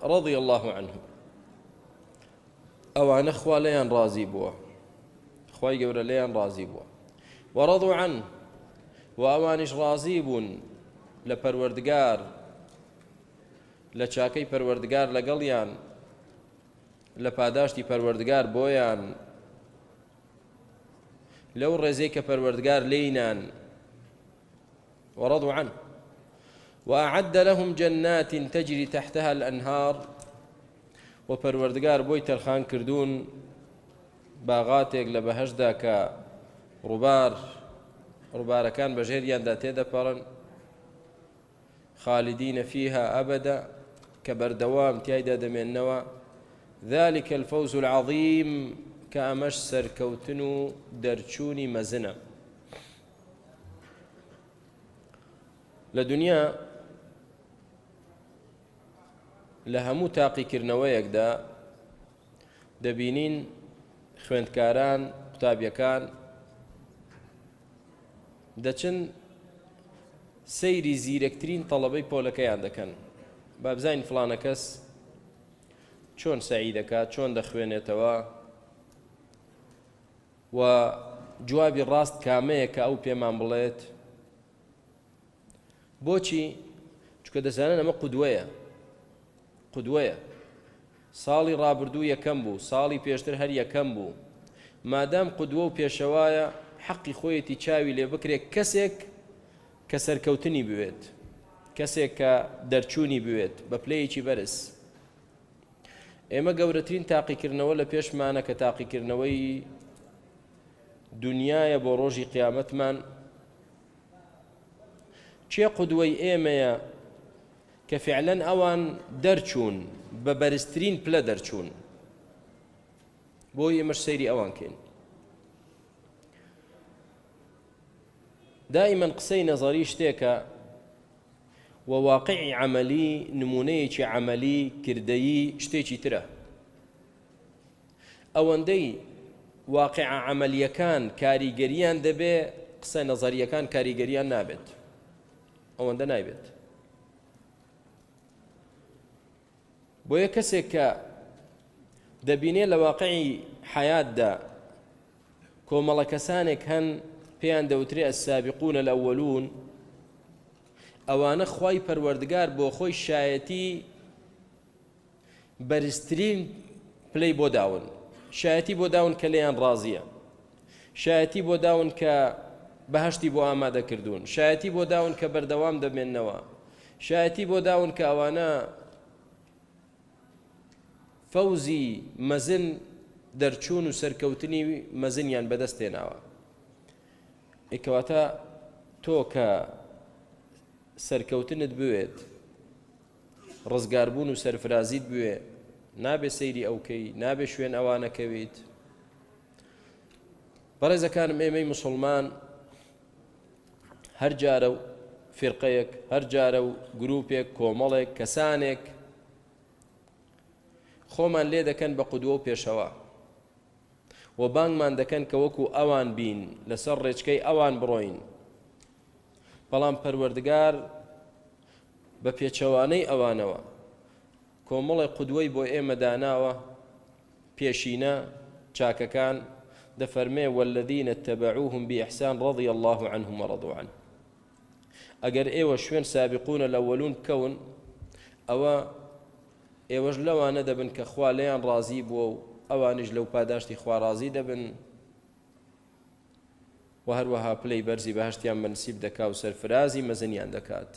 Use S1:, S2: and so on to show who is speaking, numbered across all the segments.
S1: رضي الله عنهم ئەوانە خوا لێیان ڕازی بووە خوای گەورە لێیان ڕازی بووە وەڕەضوا عنه و ئەوانیش ڕازی بوون لە پەروەردگار لە چاکەی پەروەردگار لەگەڵیان لە پاداشتی پەروەردگار بۆیان لەو ڕێزەی کە پەروەردگار لێینان وەڕەضوا عنه وأعد لهم جنات تجري تحتها الأنهار وپەروەردگار بۆی تەرخان کردوون باغاتێک لە بەهەشدا کە ڕووبارەکان بەژێریاندا تێدەپەڕن خالدين فيها أبدا کە بەردەوام تیایدا دەمێننەوە ذلك الفوز العظيم کە ئەمەش سەرکەوتن و دەرچوونی مەزنە لە دنیا لە هەموو تاقیکردنەوەیەکدا دەبینین خوێندکاران قوتابیەکان دەچن سەیری زیرەکترین تەڵەبەی پۆلەکەیان دەکەن با بزانین فڵانە کەس چۆن سەعی دەکات چۆن دەخوێنێتەوە و جوابی ڕاست کامەیە کە ئەو پێمان بڵێت بۆچی چونکە دەزانن ئەمە قودوەیە ساڵی ڕابردوو یەکەم بوو ساڵی پێشتر هەر یەکەم بوو مادام قودوە و پێشەوایە حەقی خۆیەتی چاوی لێ بکرێت کەسێک کە سەرکەوتنی بوێت کەسێک کە دەرچوونی بوێت بە پلەیەکی بەرز ئێمە گەورەترین تاقیکردنەوە لە پێشمانە کە تاقیکردنەوەی دنیایە بۆ ڕۆژی قیامەتمان چێ قودوەی ئێمەیە کە فعلەن ئەوان دەرچوون بە بەرزترین پلە دەرچوون بۆی ئێمەش سەیری ئەوان کەین دائما قسەی نەزەری شتێکە و واقعی عملی نمونەیەکی عملی کردەیی شتێکی ترە ئەوەندەی واقع عملیەکان کاریگەریان دەبێ قسە نەزەریەکان کاریگەریان نابێت ئەوەندە نایبێت بۆیە کەسێک کە دەبینێ لە واقعی حیاتدا کۆمەڵە کەسانێک هەن پێیان دەوترێ السابقون الأولون ئەوانە خوای پەروەردگار بۆ خۆی شایەتی بەرزترین پلەی بۆ داون شایەتی بۆ داون کە لێیان ڕازیە شایەتی بۆ داون کە بەهەشتی بۆ ئامادە کردوون شایەتی بۆ داون کە بەردەوام دەبێننەوە شایەتی بۆ داون کە ئەوانە فەوزی مەزن دەرچوون و سەرکەوتنی مەزنیان بەدەستێناوە ئێکەواتە تۆ کە سەرکەوتنت بوێت ڕزگاربوون و سەرفرازیت بوێ نابێ سەیری ئەوکەی نابێ شوێن ئەوانەکەویت بەڕێزەکانم ئێمەی موسڵمان هەر جارە و فرقەیەک هەر جارە و گروپێک کۆمەڵێک کەسانێک خۆمان لێ دەکەن بە قودوە و پێشەوە و بانگمان دەکەن کە وەکو ئەوان بین لەسەر ڕێچکەی ئەوان بڕۆین بەڵام پەروەردگار بە پێچەوانەی ئەوانەوە کۆمەڵی قودوەی بۆ ئێمە داناوە پێشینە چاکەکان دەفەرمێ والذین اتبعوهم بإحسان رضي الله عنهم ورضوا عنه ئەگەر ئێوە شوێن سابقون الأولون بکەون ئەوە ئێوەش لەوانە دەبن کە خوا لێیان ڕازی بووە و ئەوانش لەو پاداشتی خوا ڕازی دەبن و هەروەها پلەی بەرزی بەهەشتیان بەنسیب دەکا و سەرفرازی مەزنیان دەکات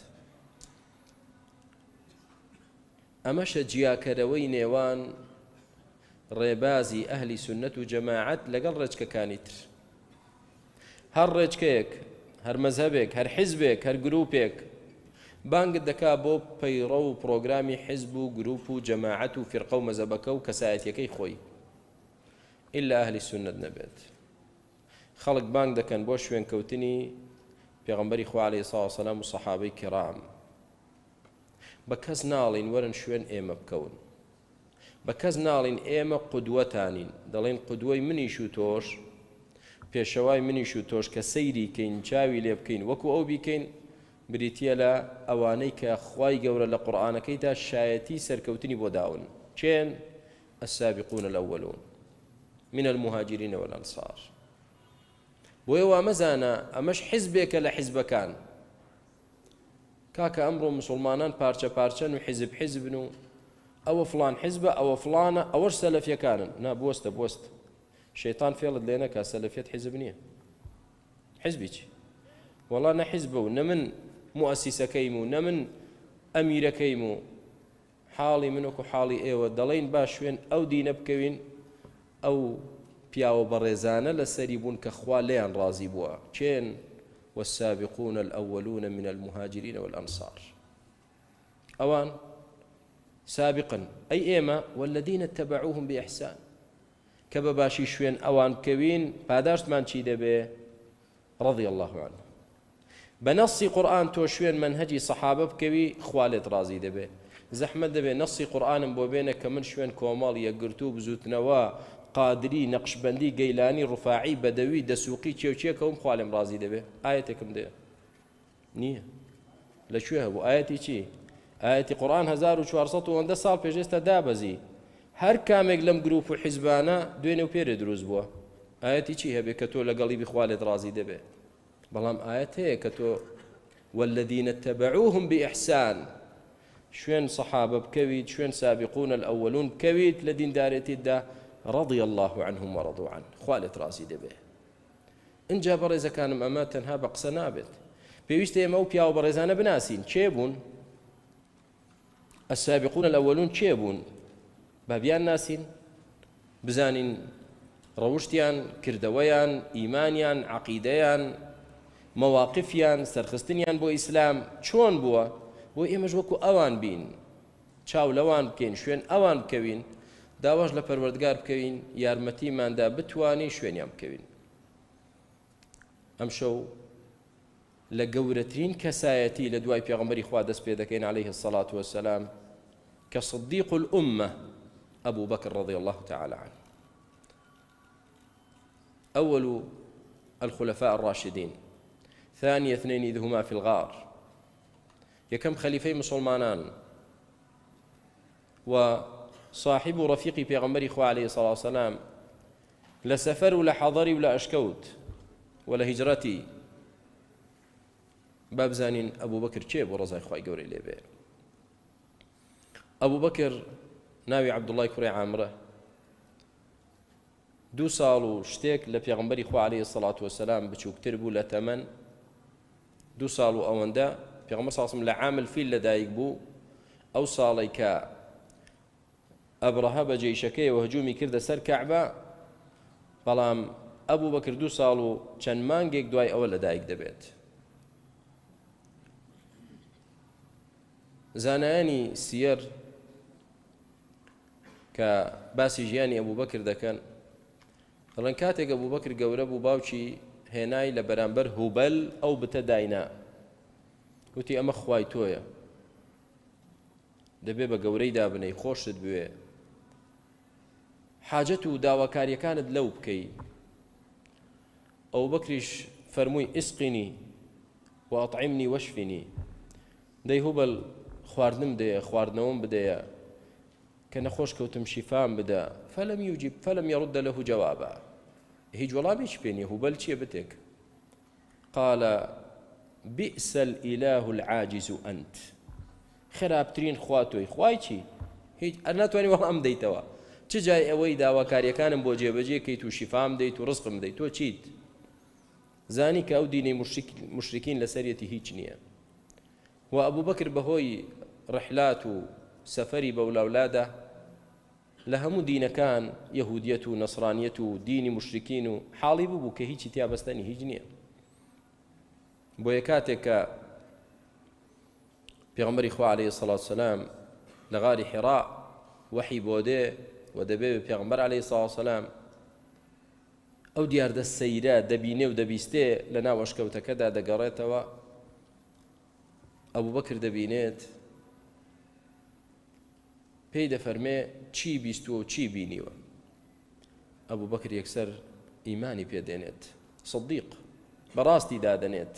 S1: ئەمەشە جیاکەرەوەی نێوان ڕێبازی ئەهلی سنەت و جەماعەت لەگەڵ ڕێچکەکانی تر هەر ڕێچکەیەک هەر مەزهەبێک هەر حیزبێک هەر گروپێک بانگت دەکا بۆ پەیڕە و پرۆگرامی حیزب و گروپ و جەماعەت و فرقە و مەزهەبەکە و کەسایەتیەکەی خۆی ئیلا ئەهلی سنەت نەبێت خەڵک بانگ دەکەن بۆ شوێنکەوتنی پێغەمبەری خوا عەلەیهی سڵاو وسەلام و سەحابەی کیرام بە کەس ناڵین وەرن شوێن ئێمە بکەون بە کەس ناڵین ئێمە قودوەتانین دەڵێن قودوەی منیش و تۆش پێشەوای منیش و تۆش کە سەیری کەین چاوی لێ بکەین وەکو ئەو بیکەین بریتە لە ئەوانەی کە خوای گەورە لە قورئانەکەیدا شایەتی سەرکەوتنی بۆ داون چێن السابقون الأولون من المهاجرين والأنصار بۆیە وا مەزانە ئەمەش حیزبێکە لە حیزبەکان کاکە ئەمڕۆ مسلمانان پارچە پارچەن و حیزب حیزبن و ئەوە فڵان حیزبە ئەوە فڵانە ئەوەش سەلەفیەکانن نا بوەستە بوەست شەیطان فێڵت لێ نەکا سەلەفیەت حیزب نییە حیزبی چی وەڵا نە حیزبە و نە من مؤسیسەکەیم و نە من ئەمیرەکەیم و حاڵی من وەکو حاڵی ئێوە دەڵێن با شوێن ئەو دینە بکەوین ئەو پیاوە بەڕێزانە لەسەری بوون کە خوا لێیان ڕازی بووە چێن والسابقون الأولون من المهاجرين والأنصار أوان سابقا أي إيما والذين اتبعوهم بإحسان كبباشي شوين أوان كوين باداشت من چي دبي رضي الله عنه بنصي قرآن تو شوين منهجي صحابة بكوي خوالت رازي دبي زحمة دبي نصي قرآن بو بينك كمن شوين كومال يقرتو بزوتنوا قادری نەقشبەندی گەیلانی ڕوفاعی بەدەوی دەسوقی چێوچێکەوەم خوالم ڕازی دەبێ ئاەتێکم دێ نییە لەکوێ هەبوو ئاەتی چی ئاەتی قورئان 1400 ساڵ پێشێستا دابەزی هەر کامێک لەم گروپ و حیزبانە دوێنێ و پێرێ دروست بووە ئاەتی چی هەبێ کە تۆ لەگەڵی بخوالێت ڕازی دەبێ بەڵام ئاەت هەیە کە تۆ والذين اتبعوهم بإحسان شوێن سەحابە بکەویت شوێن سابقون الأولون بکەویت لە دیندارێتیدا رضي الله عنهم ورضوا عنه خوالت رازي دبه انجا بريزا كان اما تنها بقصه نابت بيويست يمو بياو بريزانا بناسين چيبون السابقون الاولون چيبون بابيان ناسين بزانين روشتيان كردويان ايمانيان عقيديان مواقفيان سرخستنيان بو اسلام چون بوا بو ايمج وكو اوان بين چاو لوان بكين شوين اوان بكوين داواش لە پەروەردگار بکەوین یارمەتیماندا بتوانی شوێنیان بکەوین ئەم شەو لە گەورەترین کەسایەتی لە دوای پێغەمبەری خوا دەست پێ دەکەین عليه الصلاة والسلام کە صدیق الأمة أبو بكر رضي الله تعالى عنه أول الخلفاء الراشدين ثاني اثنين إذ هما في الغار يكم خليفي مسلمانان صاحب رفيقي پیغمبري خو عليه الصلاة والسلام لسفر ولا حضري ولا أشكوت ولا هجرتي باب زانين أبو بكر چه بو رضاي خواهي قوري ليبه أبو بكر ناوي عبد الله كوري عامره 2 ساڵ و شتێک لە پێغەمبەری خوا عليه الصلاة والسلام بچووکتر بوو لە تەمەن 2 ساڵ و ئەوەندە پێغەمبەر صلی الله عليه وسلم لە عامل فیل لەدایک بوو ئەو ساڵی کە ئەبرەهە بە جەیشەکەی و هەجومی کردە سەر کەعبە بەڵام ئەبوو بەکر 2 ساڵ و چەند مانگێک دوای ئەوە لەدایک دەبێت زانایانی سیر کە باسی ژیانی ئەبوو بەکر دەکەن دەڵێن کاتێک ئەبوو بەکر گەورە بوو باوکی هێنای لە بەرامبەر هوبەل ئەو بتە داینا وتی ئەمە خوای تۆیە دەبێ بە گەورەی دابنەی خۆشت بوێ حاجەت و داواکاریەکانت لەو بکەی ئەو بەکریش فەرمووی ئیسقینی و ئەطعیمنی وەشفینی دەی هوبەل خواردنم دەیە خواردنەوەم بدەیە کە نەخۆش کەوتم شیفام بدە فەلەم یوجیب فەلەم یەڕودە لەهو جەوابە هیچ وەڵامێکی پێ نییە هوبەل چییە بتێک قال بئس الإله العاجز أنت خراپترین خوا تۆی خوای چی هیچ ناتوانانی وەڵام دەیتەوە چ جای ئەوەی داواکاریەکانم بۆ جێبەجێ کەیت و شیفام دەیت و ڕزقم دەیت تۆ چیت زانی کە ئەو دینەی مشرکین لەسەرەتی هیچ نییە و ئەبوو بەکر بەهۆی ڕحلات و سەفەری بەولاولادە لە هەموو دینەکان یەهودیەت و نەسرانیەت و دینی مشرکین و حاڵی بوو کە هیچی تیا بەستنی هیچ نییە بۆ یە کاتێک کە پێغەمبەری خوا عليه الصلاة والسلام لە غاری حیرا وحی بۆ دێ و دەبێ پێغەمبەر عليه الصلاة والسلام ئەو دیاردە سەیرە دەبینێ و دەبیستێ لە ناو ئەشکەوتەکەدا دەگەڕێتەوە ئەبوو بەکر دەبینێت پێی دەفەرمێ چی بیستووە و چی بینیوە ئەبوو بەکر یەکسەر ئیمانی پێدێنێت صدیق بەڕاستی دادەنێت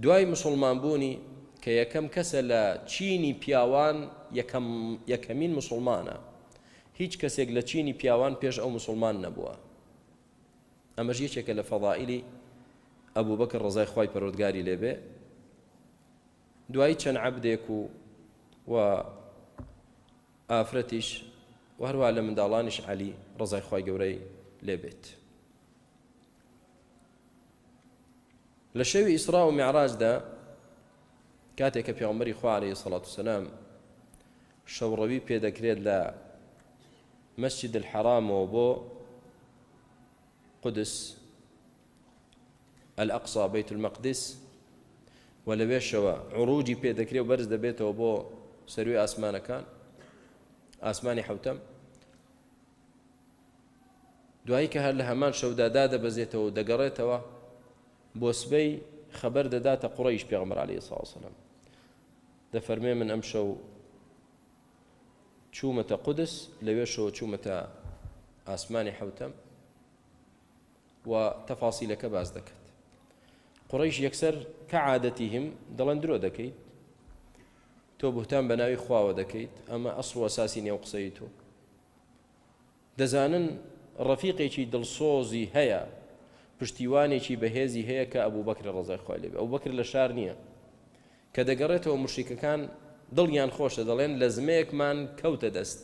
S1: دوای مسلمان بوونی کە یەکەم کەسە لە چینی پیاوان یەکەمین مسلمانە، هیچ کەسێک لە چینی پیاوان پێش ئەو مسلمان نەبووە. ئەمەش یەکێکە لە فەضائیلی ئەبوو بەکر ڕزای خوای پەروەردگاری لێبێ. دوایی چەند عەبدێک و ئافرەتیش و هەروە لە منداڵانیش عەلی ڕزای خوای گەورەی لێبێت. لە شەوی ئیسرا و میعراجدا کاتێک کە پێغەمبەری خوا عەلەیهی سەڵات وسەلام شەوڕەوی پێدەکرێت لە مەسجد الحەرامەوە بۆ قودس الأقصى بيت المقدس و لەوێشەوە عروجی پێدەکرێت و بەرز دەبێتەوە بۆ سەروی ئاسمانەکان، ئاسمانی حەوتەم. دوایی کە هەر لە هەمان شەودا دادەبەزێتەوە و دەگەڕێتەوە بۆ سبەی خەبەر دەداتە قوڕەیش پێغەمبەر عەلەیهی سەڵات وسەلام، دەفەرمێ من ئەم شەو چوومەتە قودس، لەوێشەوە چوومەتە ئاسمانی حەوتەم و تەفاسیلەکە باز دەکات. قوڕەیش یەکسەر کە عادەتیهم دەڵێن درۆ دەکەیت، تۆ بوهتان بە ناوی خواوە دەکەیت، ئەمە ئەسڵ و ئەساسی نێو قسەی تۆ. دەزانن ڕەفیقێکی دڵسۆزی هەیە، پشتیوانێکی بەهێزی هەیە کە ئەبوو بەکر ڕزای خوای لێبێ. ئەبوو بەکر لە شار نییە، کە دەگەڕێتەوە موشریکەکان دڵیان خۆشە، دەڵێن لە زمەیەکمان کەوتە دەست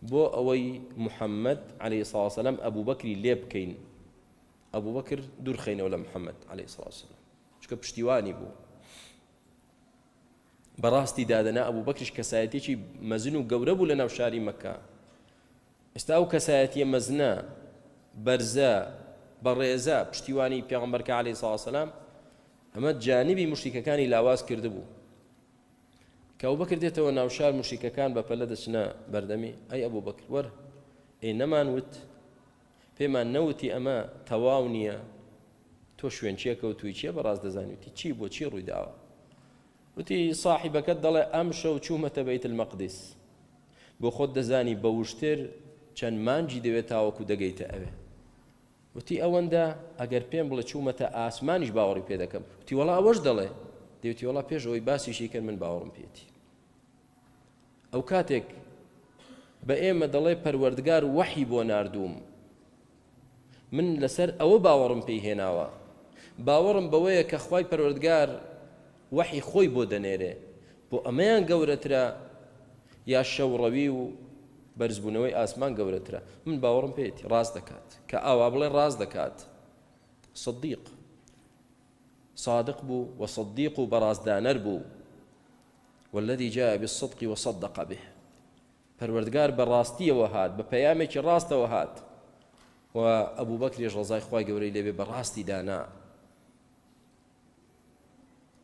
S1: بۆ ئەوەی محەممەد عەلەیهی سەڵات وسەلام ئەبوو بەکری لێ بکەین، ئەبوو بەکر دوورخەینەوە لە محەممەد عەلەیهی سەڵات وسەلام، چونکە پشتیوانی بوو. بەڕاستی دادەنا ئەبوو بەکریش کەسایەتێکی مەزن و گەورە بوو لە ناو شاری مەککە. ئێستا ئەو کەسایەتیە مەزنە بەرزە بەڕێزە پشتیوانی پێغەمبەرکە عەلەیهی سەڵات وسەلام، ئەمە جانبی موشریکەکانی لاواز کردبوو. کە ئەبوو بەکر دێتەوە ناو شار موشریکەکان بەپەلە دەچنە بەردەمی، ئەی ئەبوو بەکر وەرە، ئەی نەمان وت، پێمان نەوتی ئەمە تەواو نییە، تۆ شوێن چیە کەوتووی چیە بەڕاست دەزانیوتی چی بۆ چی ڕووی داوە؟ وتی ساحیبەکەت دەڵێ ئەم شەو چوومەتە بەیت المەقدس، بۆ خۆت دەزانی بە وشتر چەند مانجی دەوێت تاوەکو دەگەیتە ئەوێ. وتی ئەوەندە ئەگەر پێم بڵێ چوومەتە ئاسمانیش باوەڕی پێ دەکەم. وتی وەڵا ئەوەش دەڵێ، دەوتی وەڵا پێش ئەوەی باسیشی کرد من باوەڕم پێێتی. ئەو کاتێک بە ئێمە دەڵێ پەروەردگار وەحی بۆ ناردووم، من لەسەر ئەوە باوەڕم پێی هێناوە، باوەڕم بەوەیە کە خوای پەروەردگار وەحی خۆی بۆ دەنێرێ، بۆ ئەمەیان گەورەترە یا شەوڕەوی و بەرزبوونەوەی ئاسمان گەورەترە. من باوەڕم پێێتی ڕاست دەکات، کە ئاوا بڵێ ڕاست دەکات. صدیق صادق بوو و صدیق و بەڕازدانەر بوو. والذي جاء بالصدق وصدق به، پەروەردگار بەڕاستیەوە هات، بە پەیامێکی ڕاستەوە هات، و ئەبوو بەکریش ڕزای خوای گەورەی لێبێ بەڕاستی دانا.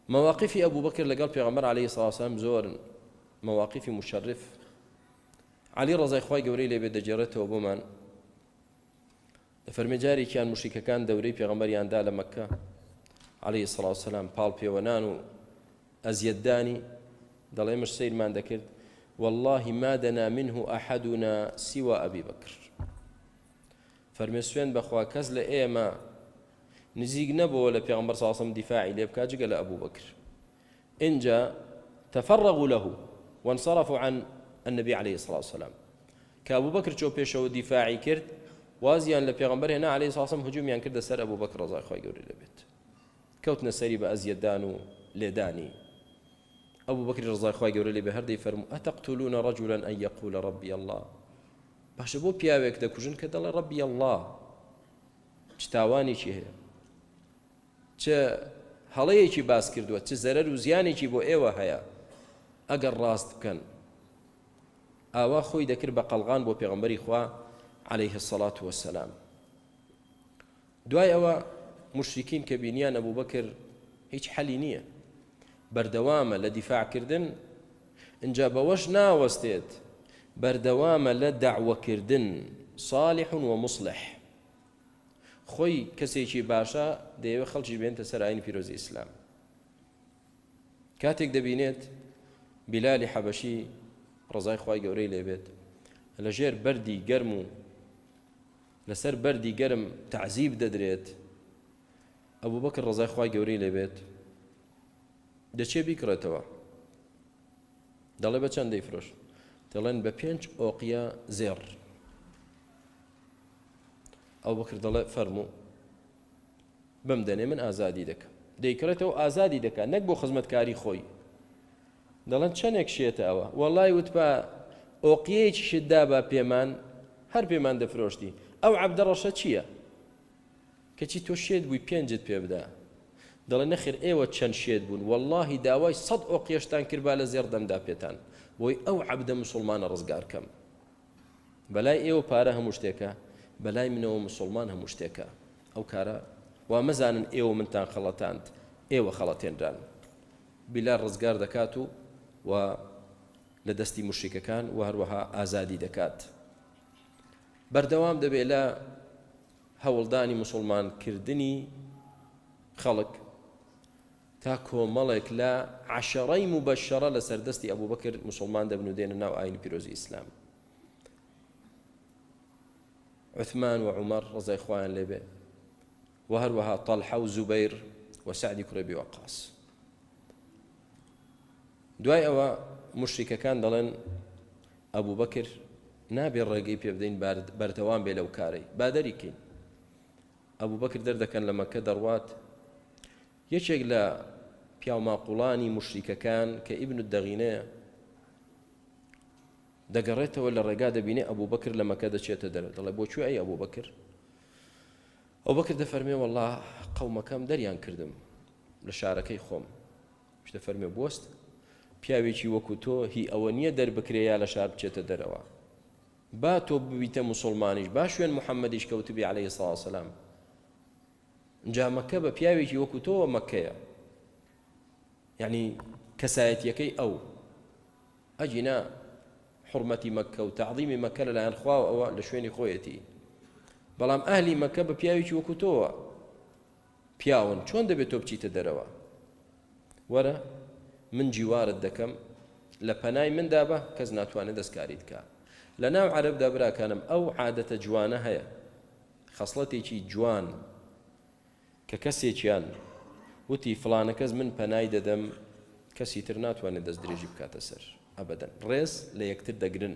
S1: مواقفی ئەبوو بەکر لەگەڵ پێغەمبەر عەلەیهی سەڵات وسەلام زۆرن، مواقفی مشەرف. عەلی ڕزای خوای گەورەی لێبێ دەجێڕێتەوە بۆمان، دەفەرمێ جارێکیان موشریکەکان دەورەی پێغەمبەریاندا لە مەککە عەلەیهی سەڵات وسەلام پاڵ پێوەنان و ئەزیەتدانی، دەڵێ مش سەیرمان دەکرد، والله ما دنا منه أحدنا سوى أبي بكر. فەرمێ سوێن بەخوا کەس لە ئێمە نزیک نەبووە لە پێغەمبەر سەڵات وسەلام دیفاعی لێ بکات جگە لە ئەبوو بەکر. اینجا تفرغوا له وانصرفوا عن النبي عليه الصلاة والسلام. کە ئەبوو بەکر چۆ پێشەوە دیفاعی کرد، وازیان لە پێغەمبەر هێنا عەلەیهی سەڵات وسەلام هجومیان کردە سەر ئەبوو بەکر ڕزای خوای گەورەی لێبێت، کەوتنە سەری بە ئەزیەتدان و لێدانی. ئەبوو بەکری ڕزای خوای گەورەی لێبێ هەر دەیفەرموو ئەتەقتولون رجلا أن يقول ربي الله. باشە بۆ پیاوێک دەکوژن کە دەڵێ ربي الله، چ تاوانێکی هەیە، چ هەڵەیەکی باس کردووە، چ زەرەر و زیانێکی بۆ ئێوە هەیە. ئەگەر ڕاست بکەن، ئاوا خۆی دەکرد بە قەڵغان بۆ پێغەمبەری خوا عەلەیهی السەڵات وەسەلام. دوای ئەوە مشریکین کە بینیان ئەبوو بەکر هیچ حەلی نییە، بەردەوامە لە دیفاعکردن، اینجا بەوەش ناوەستێت، بەردەوامە لە داعوەکردن، صالح و مصلح. خۆی کەسێکی باشە دەیەوێت خەڵکی بێنتە سەر ئاینی پیرۆزی ئیسلام. کاتێک دەبینێت بیلالی حەبەشی ڕزای خوای گەورەی لێبێت لەژێر بەردی گەرم و لەسەر بەردی گەرم تعزیب دەدرێت، ئەبوو بەکر ڕزای خوای گەورەی لێبێت دەچێ بیکڕێتەوە دەڵێ بە چەند دەیفرۆش دەڵێن بە 5 ئۆقیە زێڕ ئەو بەکر دەڵێ فەرموو بەم دەنێ من ئازادی دەکەم دەیکڕێتەوە ئازادی دەکات نەک بۆ خزمەتکاری خۆی دەڵێن چەندێک شێتە ئەوە وەڵای وت بە ئۆقیەیەکی شتدا بە پێمان هەر پێمان دەفرۆشتی ئەو عەبدەڕەشە چییە کەچی تۆ شێت بووی 5 پێ بدا دەڵێ نەخێر ئێوە چەند شێت بوون واللهی داوای 100 ئۆقیەشتان کرد با لە زێڕ دەمدا پێتان بۆی ئەو عەبدە موسڵمانە ڕزگارکەم بەلای ئێوە پارە هەموو شتێکە بەلای منەوە موسڵمان هەموو شتێکە ئەو کارە وا مەزانن ئێوە منتان خەڵەتاند ئێوە خەڵەتێنران بیلال ڕزگار دەکات و لە دەستی مشریکەکان و هەروەها ئازادی دەکات بەردەوام دەبێت لە هەوڵدانی موسڵمانکردنی خەڵک تا کۆمەڵێک لە عەشەڕەی مبەشەرە لە سەردەستی ئەبوبەکر موسڵمان دەبن و دێنە ناو ئاینی پیرۆزی ئیسلام عوثمان و عومەر ڕزای خوایان لێبێ و هەروەها طەلحە و زوبەیر و سەعدی کوڕی ئەبی وەقاس دوای ئەوە مشریکەکان دەڵێن ئەبوبەکر نابێ ڕێگەی پێ بدەین بەردەوام بێ لەو کارەی با دەریکەین ئەبوبەکر دەردەکەن لە مەکە دەڕوات یەکێک لە پیاوماقوڵانی مشریکەکان کە ئیبن الدەغینەیە دەگەڕێتەوە لە ڕێگا دەبینێ ئەبوبەکر لە مەکە دەچێتە دەرە دەڵێ بۆچوە ئەی ئەبوبەکر ئەبوبەکر دەفەرمێ وەڵڵا قەومەکەم دەریان کردم لە شارەکەی خۆم دەفەرمێ بۆست پیاوێکی وەکو تۆ هی ئەوە نییە دەربکرێ یا لە شار بچێتە دەرەوە با تۆ ببیتە موسڵمانیش با شوێن محەممەدیش کەوتبی عەلەیهی سڵاو سەلام جا مەکە بە پیاوێکی وەکو تۆوە مەکەیە یعنی کەسایەتیەکەی ئەو ئەجینا حرمەتی مەکە و تەعظیمی مەکە لەلایەن خواوە ئەوە لە شوێنی خۆیەتی بەڵام ئەهلی مەکە بە پیاوێکی وەکو تۆوە پیاون چۆن دەبێت تۆ بچیتە دەرەوە وەرە من جیوارت دەکەم لە پەنای مندا بە کەس ناتوانێت دەستکاریت کە لە ناو عەرەبدا براکانم ئەو عادەتە جوانە هەیە خەسڵەتێکی جوان کە کەسێکیان وتی فڵانە کەس من پەنای دەدەم کەسی تر ناتوانێت دەست درێژی بکاتە سەر ئەبەدەن ڕێز لە یەکتر دەگرن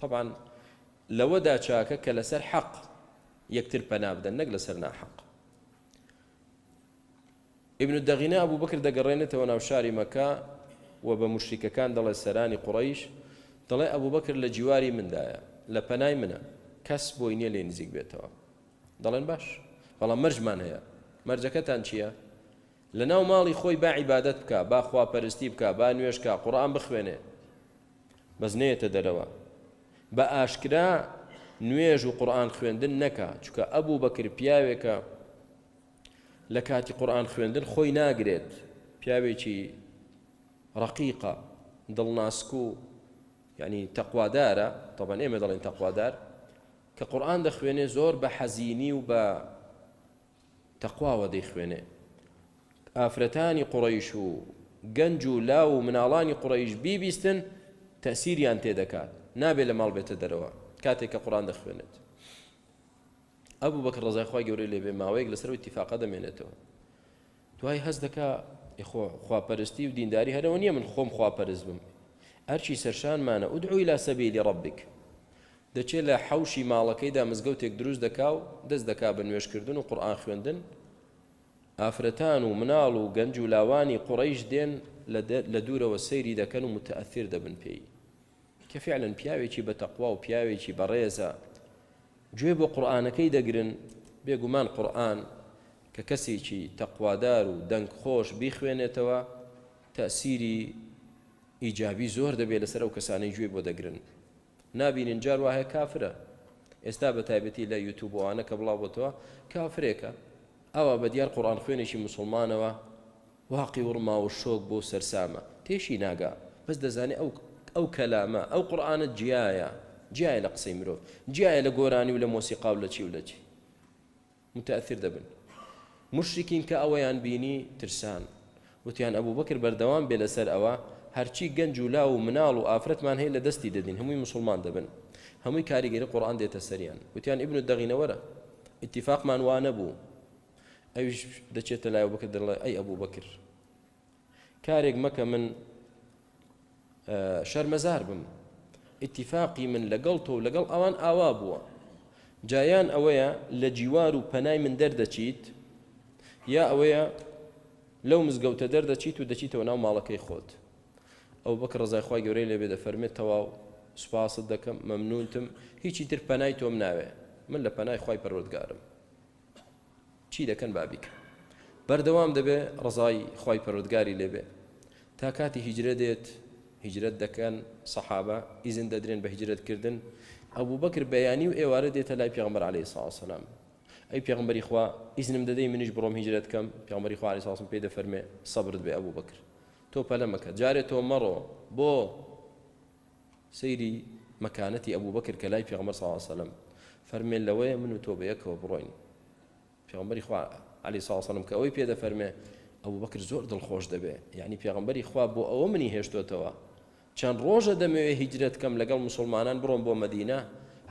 S1: طبعا لەوەدا چاکە کە لەسەر حەق یەکتر پەنا بدەن نەک لەسەر ناحەق ئیبن الدەغینە ئەبوبەکر دەگەڕێنێتەوە ناو شاری مەکە و بە مشریکەکان دەڵێ سەرانی قوڕەیش دەڵێ ئەبوبەکر لە جیواری مندایە لە پەنای منە کەس بۆی نییە لێ نزیک بێتەوە دەڵێن باش بەڵام مەرجمان هەیە مەرجەکەتان چییە لە ناو ماڵی خۆی با عیبادەت بکە با خواپەرستی بکە با نوێژ بکە قورئان بخوێنێ بەس نەیەتە دەرەوە بە ئاشکرا نوێژ و قورئان خوێندن نەکە چونکە ئەبوبەکر پیاوێکە لە کاتی قورئان خوێندن خۆی ناگرێت پیاوێکی ڕەقیقە دڵناسک و یعنی تەقوادارە طبعا ئێمە دەڵێن تەقوادار کە قورئان دەخوێنێ زۆر بە حەزینی و بە تەقواوە دەیخوێنێ ئافرەتانی قوڕەیش و گەنج و لاو و مناڵانی قوڕەیش بیبیستن تەسیریان تێدەکات نابێت لە ماڵ بێتە دەرەوە کاتێک کە قورئان دەخوێنێت ئەبوبەکر ڕەزای خوای گەورەی لێبێ ماوەیەک لەسەر ئیتیفاقە دەمێنێتەوە دوای هەست دەکا خواپەرستی و دینداری هەرەوە نییە من خۆم خواپەرست بم ئەرچی سەرشانمانە ئودعو إلی سەبیلی ڕەبیک دەچێت لە حەوشی ماڵەکەیدا مزگەوتێک دروست دەکا و دەست دەکا بە نوێژکردن و قورئان خوێندن ئافرەتان و مناڵ و گەنج و لاوانی قوڕەیش دێن لە دوورەوە سەیری دەکەن و متەئەثیر دەبن پێی کە فعلا پیاوێکی بە تەقوا و پیاوێکی بەڕێزە گوێ بۆ قورئانەکەی دەگرن بێگومان قورئان کە کەسێکی تەقوادار و دەنگ خۆش بیخوێنێتەوە تەئسیری ئیجابی زۆر دەبێت لەسەر ئەو کەسانەی گوێ بۆ دەگرن نابینن جار وایە کافرە ئێستا بە تایبەتی لە یوتیوبەوانە کە بڵاو بۆتەوە کافرێکە ئەوە بە دیار قورئان خوێنێکی موسڵمانەوە واقی وڕما و شۆک بۆ سەرسامە تێشی ناگا بەس دەزانێت ئەو کەلامە ئەو قورئانە جیایە لە قسەی مرۆڤ جیایە لە گۆرانی و لە مۆسیقا و لە چی و لە چی متەئەثیر دەبن مشرکین کە ئەوەیان بینی ترسان وتیان ئەبوبەکر بەردەوام بێ لەسەر ئەوە هەرچی گەنج و لاو و مناڵ و ئافرەتمان هەیە لە دەستی دەدین هەمووی موسڵمان دەبن هەمووی کاریگەری قورئان دێتە سەریان وتیان ئیبن الدەغینە وەرە ئیتیفاقمان وا نەبوو ئەویش دەچێتە لای ئەبوبەکر دەڵێ ئەی ئەبوبەکر کارێک مەکە من شەرمەزار بم ئیتیفاقی من لەگەڵ تۆ و لەگەڵ ئەوان ئاوا بووە جایان ئەوەیە لە جیوار و پەنای من دەردەچیت یا ئەوەیە لەو مزگەوتە دەردەچیت و دەچیتەوە ناو ماڵەکەی خۆت ئەو بەکر ڕزای خوای گەورەی لێبێ دەفەرمێت تەواو سوپاست دەکەم مەمنونتم هیچی تر پەنای تۆم ناوێ من لە پەنای خوای پەروەردگارم چی دەکەن بابیکە بەردەوام دەبێ ڕزای خوای پەروەردگاری لێبێ تا کاتی هیجرە دێت هیجرەت دەکەن سەحابە ئیزن دەدرێن بە هیجرەتکردن ئەبوو بەکر بەیانی و ئێوارە دێتە لای پێغەمبەر عەلەیهی سڵاو وسەلام ئەی پێغەمبەری خوا ئیزنم دەدەی منیش بڕۆم هیجرەت بکەم پێغەمبەری خوا عەلەیهی سڵاو وسەلام پێی دەفەرمێ سەبرت بێ ئەبوو بەکر تۆ پەلە مەکە جارێ تۆ مەڕۆ بۆ سەیری مەکانەتی ئەبوو بەکر کە لای پێغەمبەر سڵاو وسەلام فەرمێن لەوەیە من و تۆ بەیەکەوە بڕۆین پێغەمبەری خوا عەلەیهی سڵاو وسەلام کە ئەوەی پێ دەفەرمێ ئەبوو بەکر زۆر دڵخۆش دەبێ یعنی پێغەمبەری خوا بۆ ئەوە منی هێشتۆتەوە چەند ڕۆژە دەمەوێ هیجرەت کەم لەگەڵ موسڵمانان بڕۆم بۆ مەدینە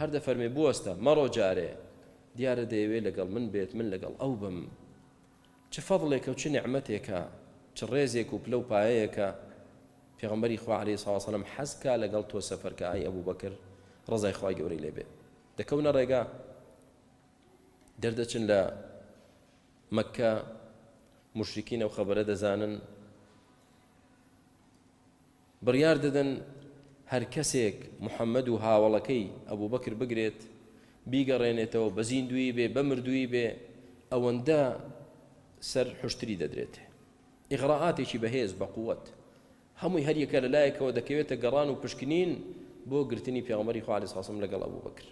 S1: هەر دەفەرمێ بوەستە مەڕۆ جارێ دیارە دەیەوێ لەگەڵ من بێت من لەگەڵ ئەو بم چ فەضڵێکە و چ نعمەتێکە چ ڕێزێک و پلە و پایەیەکە پێغەمبەری خوا عەلەیهی سڵاو وسەلام حەزکا لەگەڵ تۆ سەفەرکە ئای ئەبوو بەکر ڕزای خوای گەورەی لێبێ دەکەونە ڕێگا دەردەچن لە مەککە مشریکینە و خەبەرە دەزانن بڕیار دەدەن هەر کەسێک محەممەد و هاوڵەکەی ئەبوو بەکر بگرێت بیگەڕێنێتەوە بە زیندوی بێ بە مردووی بێ ئەوەندە سەر حشتری دەدرێت ئیغراعاتێکی بەهێز بە قووەت هەمووی هەر یەکە لەلایەکەوە دەکەوێتە گەڕان و پشکنین بۆ گرتنی پێغەمبەری خوا عەلەیهی سڵاو وسەلام لەگەڵ ئەبوو بەکر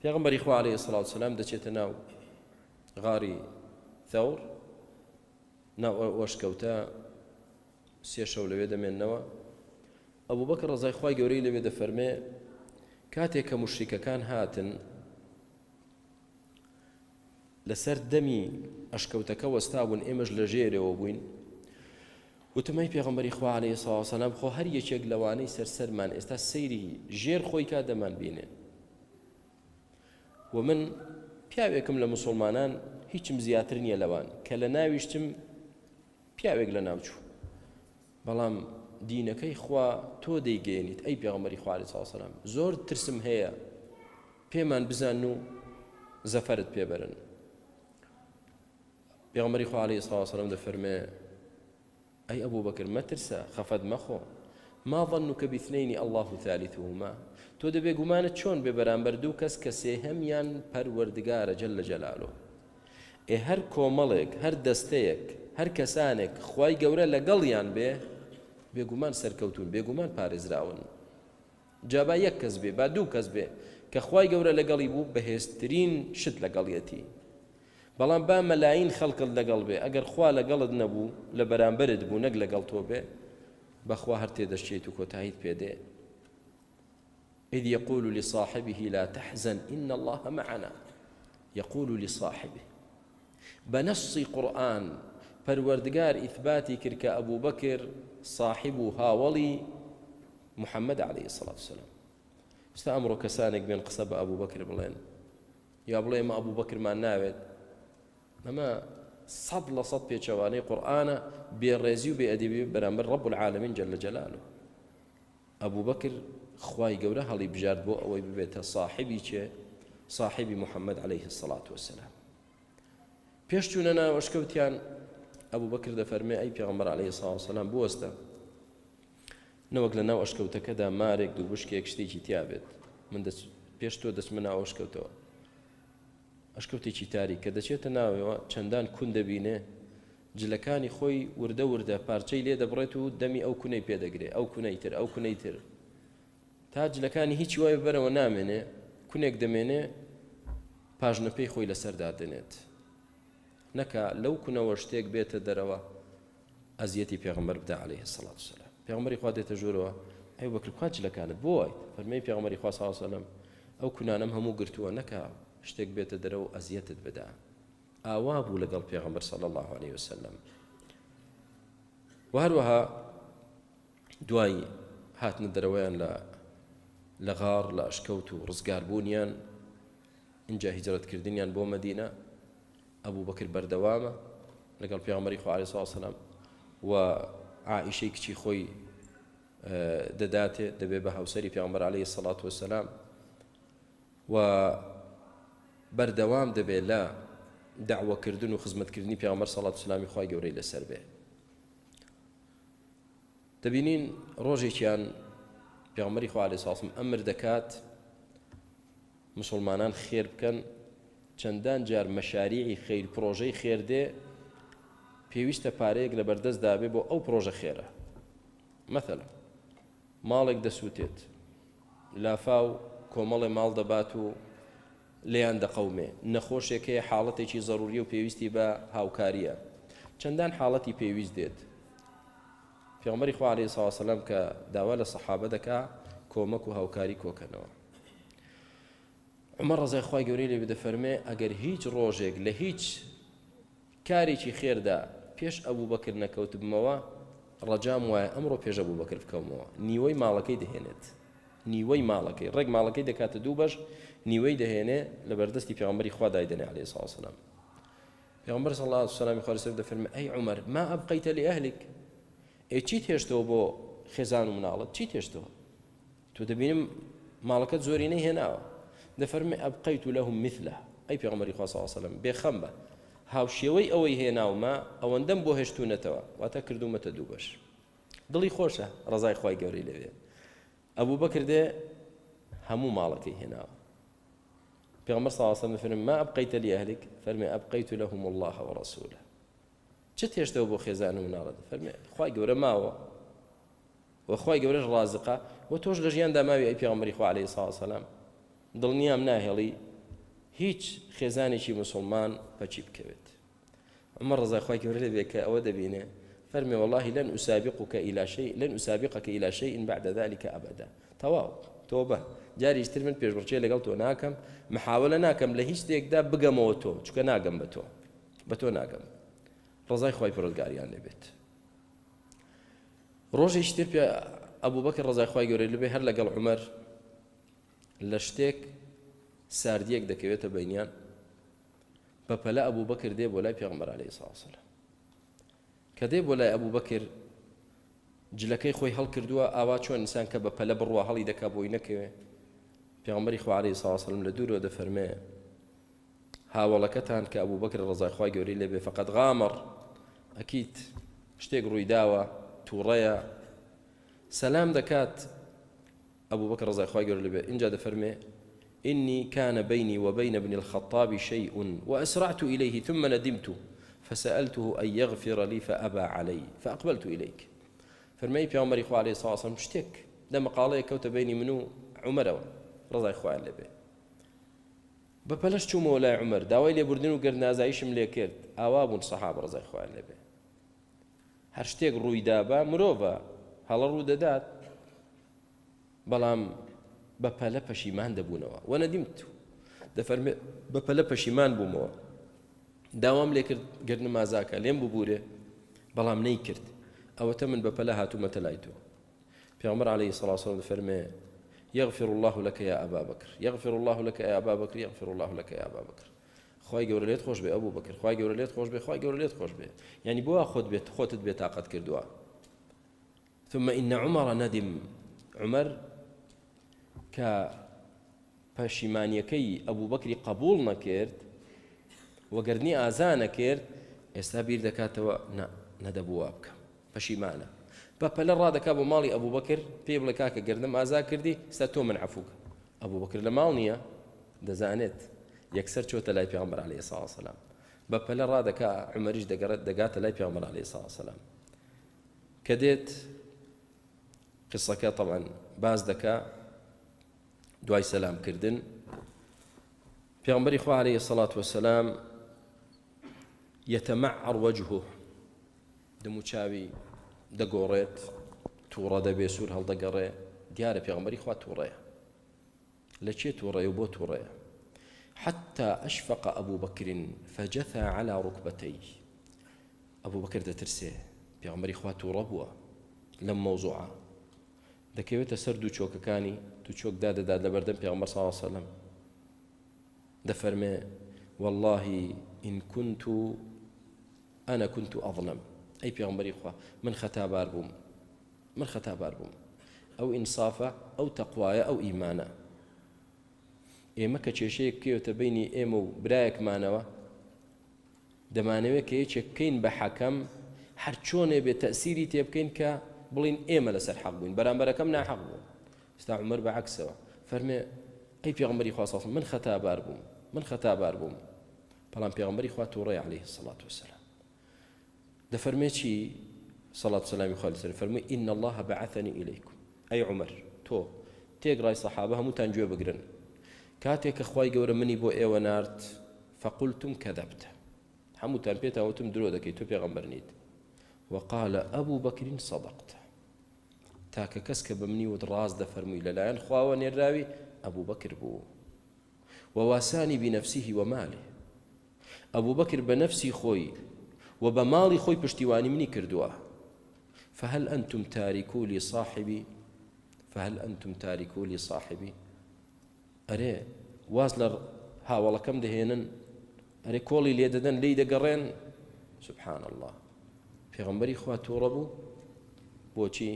S1: پێغەمبەری خوا عەلەیهی سڵاو وسەلام دەچێتە ناو غاری ثەور ناو وەشکەوتە سێ شەو لەوێ دەمێننەوە ئەبوو بەکر ڕزای خوای گەورەی لەوێ دەفەرمێ کاتێک کە موشریکەکان هاتن لەسەر دەمی ئەشکەوتەکە وەستابوون ئێمەش لە ژێرەوە بووین وتمەی پێغەمبەری خوا عەلەیهی سڵاو وسەلام خۆ هەر یەکێک لەوانەی سەرسەرمان ئێستا سەیری ژێر خۆی کا دەمان بینێ و من پیاوێکم لە موسڵمانان هیچم زیاتر نییە لەوان کە لە ناویشتم پیاوێک لە ناوچوو بەڵام دینەکەی خوا تۆ دەیگەێنیت ئەی پێغەمبەری خوا عەلەیهی سڵاو وسەلام زۆر ترسم هەیە پێمان بزان و زەفەرت پێبەرن پێغەمبەری خوا عەلەیهی سڵاو وسەلام دەفەرمێ ئەی ئەبوو بەکر مەترسە خەفەت مەخۆ ما ظنك باثنين الله ثالثهما تۆ دەبێ گومانت چۆن بێ بەرامبەر دوو کەس کە سێهەمیان پەروەردگارە جەلە جەلالوه هەر کۆمەڵێک هەر دەستەیەک هەر کەسانێک خوای گەورە لەگەڵیان بێ بێگومان سەرکەوتون بێگومان پارێزراون جابا یەک کەس بێ با دوو کەس بێ کە خوای گەورە لەگەڵی بوو بەهێزترین شت لەگەڵیەتی بەڵام با مەلاین خەڵکت لەگەڵ بێ ئەگەر خوا لەگەڵت نەبوو لە بەرامبەرت بوو نەک لەگەڵ تۆ بێ بەخوا هەر تێدەشێت و کۆتاییت پێدێ إذ يقول لصاحبه لا تحزن إن الله معنا يقول لصاحبه بنص قرآن پەروەردگار ئیثباتی کرد کە ئەبوو بەکر صاحب و هاوڵی محەممەد عەلەیهی سڵاو وسەلام ئێستا ئەمڕۆ کەسانێک بێن قسە بە ئەبوو بەکر بڵێن یا بڵێ ئێمە ئەبوو بەکرمان ناوێت ئەمە 100% پێچەوانەی قورئانە بێڕێزی و بێئەدەبی بەرامبەر ڕەب العالەمین جەلە جەلالوه ئەبوو بەکر خوای گەورە هەڵی بژارد بۆ ئەوەی ببێتە صاحبی چێ صاحبی محەممەد عەلەیهی الصەلاة وەسەلام پێش چوونە ناو ئەشکەوتیان ئەبوو بەکر دەفەرمێ ئەی پێغەمبەر عەلەیهی الصەلاة وەسەلام بوەستە نەوەک لە ناو ئەشکەوتەکەدا مارێک دوو بشکێک شتێکی تیا بێت من پێش تۆ دەچمە ناو ئەشکەوتەوە ئەشکەوتێکی تاریک کە دەچێتە ناوەوە چەندان کون دەبینێ جلەکانی خۆی وردە وردە پارچەی لێ دەبڕێت و دەمی ئەو کونەی پێدەگرێ ئەو کونەی تر ئەو کونەی تر تا جلەکانی هیچی وای بەرەوە نامێنێ کونێک دەمێنێ پاژنەپەی خۆی لەسەردا دێنێت نەکا لەو کونەوە شتێک بێتە دەرەوە ئەزیەتی پێغەمبەر بدە عەلەیهی الصەلاة وەسەلام پێغەمبەری خوا دێتە ژوورەوە ئەی بەکر کوا جلەکانت بۆ وای فەرمێی پێغەمبەری خوا صلی الله علیه وسلم ئەو کونانەم هەموو گرتووە نەکا شتێک بێتە دەرەوە ئەزیەتت بدە ئاوا بوو لەگەڵ پێغەمبەر صلی الله علیه وسلم و هەروەها دوای هاتنە دەرەوەیان لە غار لە ئەشکەوت و ڕزگاربوونیان اینجا هیجرەتکردنیان بۆ مەدینە ئەبوو بەکر بەردەوامە لەگەڵ پێغەمبەری خوا عەلەیهی سڵاو وسەلام و عائشەی کچی خۆی دەداتێ دەبێ بە هاوسەری پێغەمبەر عەلەیهی سەڵات وەسەلام و بەردەوام دەبێت لە داوەکردن و خزمەتکردنی پێغەمبەر سەڵات وسەلامی خوای گەورەی لەسەر بێ. دەبینین ڕۆژێکیان پێغەمبەری خوا عەلەیهی سەڵات وسەلام ئەمر دەکات مسلمانان خێر بکەن، چەندان جار مەشاریعی خێر پرۆژەی خێر دێ پێویستە پارەیەک لە بەردەست دابێ بۆ ئەو پرۆژە خێرە. مەثەلا ماڵێک دەسووتێت، لافاو کۆمەڵێ ماڵ دەبات و لێیان دەقەومێ، نەخۆشێک هەیە حاڵەتێکی زەروریە و پێویستی بە هاوکاریە، چەندان حاڵەتی پێویست دێت. پێغەمبەری خوا عەلەیهی سەڵات وسەلام کە داوا لە سەحابە دەکا کۆمەک و هاوکاری کۆکەنەوە. عومەر ڕەزای خوای گەورەی لێ دەفەرمێ ئەگەر هیچ ڕۆژێک لە هیچ کارێکی خێردا پێش ئەبوو بەکر نەکەوتبمەوە، ڕەجام وایە ئەمڕۆ پێش ئەبوو بەکر بکەمەوە. نیوەی ماڵەکەی دەهێنێت، نیوەی ماڵەکەی، ڕێک ماڵەکەی دەکاتە دوو بەش، نیوەی دەهێنێ لە بەردەستی پێغەمبەری خوا دایدەنێ عەلەیهی سەڵات وسەلام. پێغەمبەر سەڵڵاهو عەلەیهی وسەلەم خوا لەسەر دەفەرمێ ئەی عومەر ما ئەبقەیتە لئەهلک، چیت هێشتەوە بۆ خێزان و مناڵت، چیت هێشتەوە؟ تۆ دەبینم ماڵەکەت زۆرینەی هێناوە. دەفەرمێ ئەبقەیت لەهم مثله، ئەی پێغەمبەری خوا سەڵڵاهو عەلەیهی وسەلەم بێخەم بە هاوشێوەی ئەوەی هێناومە ئەوەندەم بۆ هێشتوونەتەوە، واتە کردومەتە دوو بەش. دڵی خۆشە ڕەزای خوای گەورەی لەوێ. ئەبوو بەکر دێ هەموو ماڵەکەی هێناوە. پێغەمبەر سەڵڵاهو عەلەیهی وسەلەم فەرمێ ما ئەبقەیتە لئەهلک، فەرمێ ئەبقەیت لەهم الله وەڕەسوولە. چت هێشتەوە بۆ خێزان و مناڵت؟ فەرمێ خوای گەورە ماوە و خوای گەورەش ڕازقە و تۆش لە ژیاندا ماوی ئەی پێغەمبەری خوا عەلەیهی سەڵات وسەلام، دڵنیام ناهێڵی هیچ خێزانێکی مسلمان بەچی بکەوێت. عومەر ڕەزای خوای گەورە لێ بێ کە ئەوە دەبینێ فەرمێ والله لن أسابقك إلى شيء بعد ذلك أبدا. تەواو تۆبە جاریش تر من پێشبڕکێ لەگەڵ تۆ ناکەم، محاولە ناکەم لە هیچ شتێکدا بگەمەوە تۆ، چونکە ناگەم بە تۆ ناگەم. ڕەزای خوای پەروەردگاریان لێ بێت. ڕۆژێکی تر پێ ئەبوو بەکر ڕەزای خوای گەورەی لێ بێ هەر لەگەڵ عومەر لە شتێک ساردیەک دەکەوێتە بەینیان، بەپەلە ئەبوو بەکر دێ بۆ لای پێغەمبەر عەلەیهی سەڵات وسەلام. کە دێ بۆ لای ئەبوو بەکر جلەکەی خۆی هەڵکردووە ئاوا چۆن ئینسان کە بەپەلە بڕوا هەڵی دەکا بۆی نەکەوێ. پێغەمبەری خوا عەلەیهی سەڵات وسەلام لە دوورەوە دەفەرمێ هاوڵەکەتان کە ئەبوو بەکر ڕەزای خوای گەورەی لێ بێ فەقەت غامر، ئەکید شتێک ڕووی داوە، تووڕەیە، سەلام دەکات. ئەبوو بەکر ڕەزای خوای گەورەی لێ بێ اینجا دەفەرمێ إني كان بيني وبين ابن الخطاب شيء وأسرعت إليه ثم ندمت فسألته أن يغفر لي فأبى علي فأقبلت إليك. فرمي پێغەمبەری خوا عەلەیهی سەڵات وسەلام شتێک لە مەقاڵەیە کەوتە بینی من و عومەرەوە ڕەزای خوای لێ بێ. بەپەلەش چوومەوە لای عومەر داوای لێبوردن و گەرنازاییشم لێ کرد، ئاوا بوون سەحابە ڕەزای خوای لێ بێ. هەر شتێک ڕوویدا بە مرۆڤە هەڵە ڕوو دەدات، بەڵام بەپەلە پەشیمان دەبوونەوە. وەنەدیمت دەفەرمێ بەپەلە پەشیمان بوومەوە، داوام لێ کرد گەرنم ئازاکە لێم ببوورێ بەڵام نەیکرد، ئەوەتە من بەپەلە هاتوومەتە لای تۆ. پێغەمبەر عەلەیهی سەڵات وسەلام دەفەرمێ يغفر الله لك يا أبا بكر، يغفر الله لك يا أبا بكر، يغفر الله لك يا أبا بكر. خوای گەورە لێت خۆش بێ ئەبوو بەکر، خوای گەورە لێت خۆش بێ، خوای گەورە لێت خۆش بێ. یعنی بۆ خۆتت بێ تاقەت کردووە. ثم إن عمر ندم، عمر کە پەشیمانیەکەی ئەبوو بەکری قبول نەکرد وەگەرنی ئازا نەکرد، ئێستا بیر دەکاتەوە نەدەبووە بکەم، پەشیمانە. بەپەلە ڕادەکا بۆ ماڵی ئەبوو بەکر پێ بڵێ کاکە گەردەم ئازا کردی، ئێستا تۆ من عەفووکە. ئەبوو بەکر لە ماڵ نییە، دەزانێت یەکسەر چۆتە لای پێغەمبەر عەلەیهی سەڵات وسەلام. بەپەلە ڕادەکا عومەریش دەگاتە لای پێغەمبەر عەلەیهی سەڵات وسەلام. کە دێت قسەکە تەبعەن باز دەکا دوای سەلامکردن. پێغەمبەری خوا عەلەیهی سەڵات وسەلام یەتەمەعەڕ وەجهوه، دەموچاوی دەگۆڕێت، تووڕە دەبێ، سوور هەڵدەگەڕێ. دیارە پێغەمبەری خوا تووڕەیە. لە چێ تووڕەیە و بۆ تووڕەیە؟ حتى أشفق أبو بكر فجثى على ركبتيه. أبو بكر دەترسێ پێغەمبەری خوا تووڕە بووە لەم مەوزوعە، دەکەوێتە سەر دوو چۆکەکانی دوو چۆک دادەدات لە بەردەم پێغەمبەر صلی الله عليه وسلم. دەفەرمێ والله إن كنت أظلم، ئەی پێغەمبەری خوا من خەتابار بووم ئەو ئینسافە ئەو تەقوایە ئەو ئیمانە ئێمە کە کێشەیەک کێوتە بینی ئێمە و برایەکمانەوە دەمانەوێت کە یەکێک بکەین بە حەکەم هەر چۆنێ بێت تەسیری تێ بکەین کە بڵین ئێمە لەسەر حەق بووین بەرامبەرەکەم ناحەق بوو ئێستا عومەر بەعەکسەوە فەرمێ ئەی پێغەمبەری خوا سەڵ من خەتابار بووم بەڵام پێغەمبەری خوا تووڕەی عەلەیهی السەڵات وەسەلام دەفەرمێ چی سەڵات وسەلامی خوا لەسەر فەرمووی ئین الله بەعەثەنی ئیلەیکم ئەی عومەر تۆ تێگڕای سەحابە هەمووتان گوێ بگرن کاتێک کە خوای گەورە منی بۆ ئێوە نارد فەقولتم کەذەبتە هەمووتان پێتان وتم درۆ دەکەیت تۆ پێغەمبەر نیت وقال ئەبوو بەکرین سەدەقتە تاکە کەس کە بە منی وت ڕاست دەفەرمووی لەلایەن خواوە نێراوی ئەبوو بەکر بوو وواسانی بنفسه وماله ئەبوو بەکر بە نەفسی خۆی و بە ماڵی خۆی پشتیوانی منی کردووە فهل أنتم تاركوا لي صاحبي ئەرێ واز لە هاوڵەکەم دەهێنن ئەرێ کۆڵی لێ دەدەن لی دەگەڕێن سبحان الله پێغەمبەری خوا تووڕە بوو بۆچی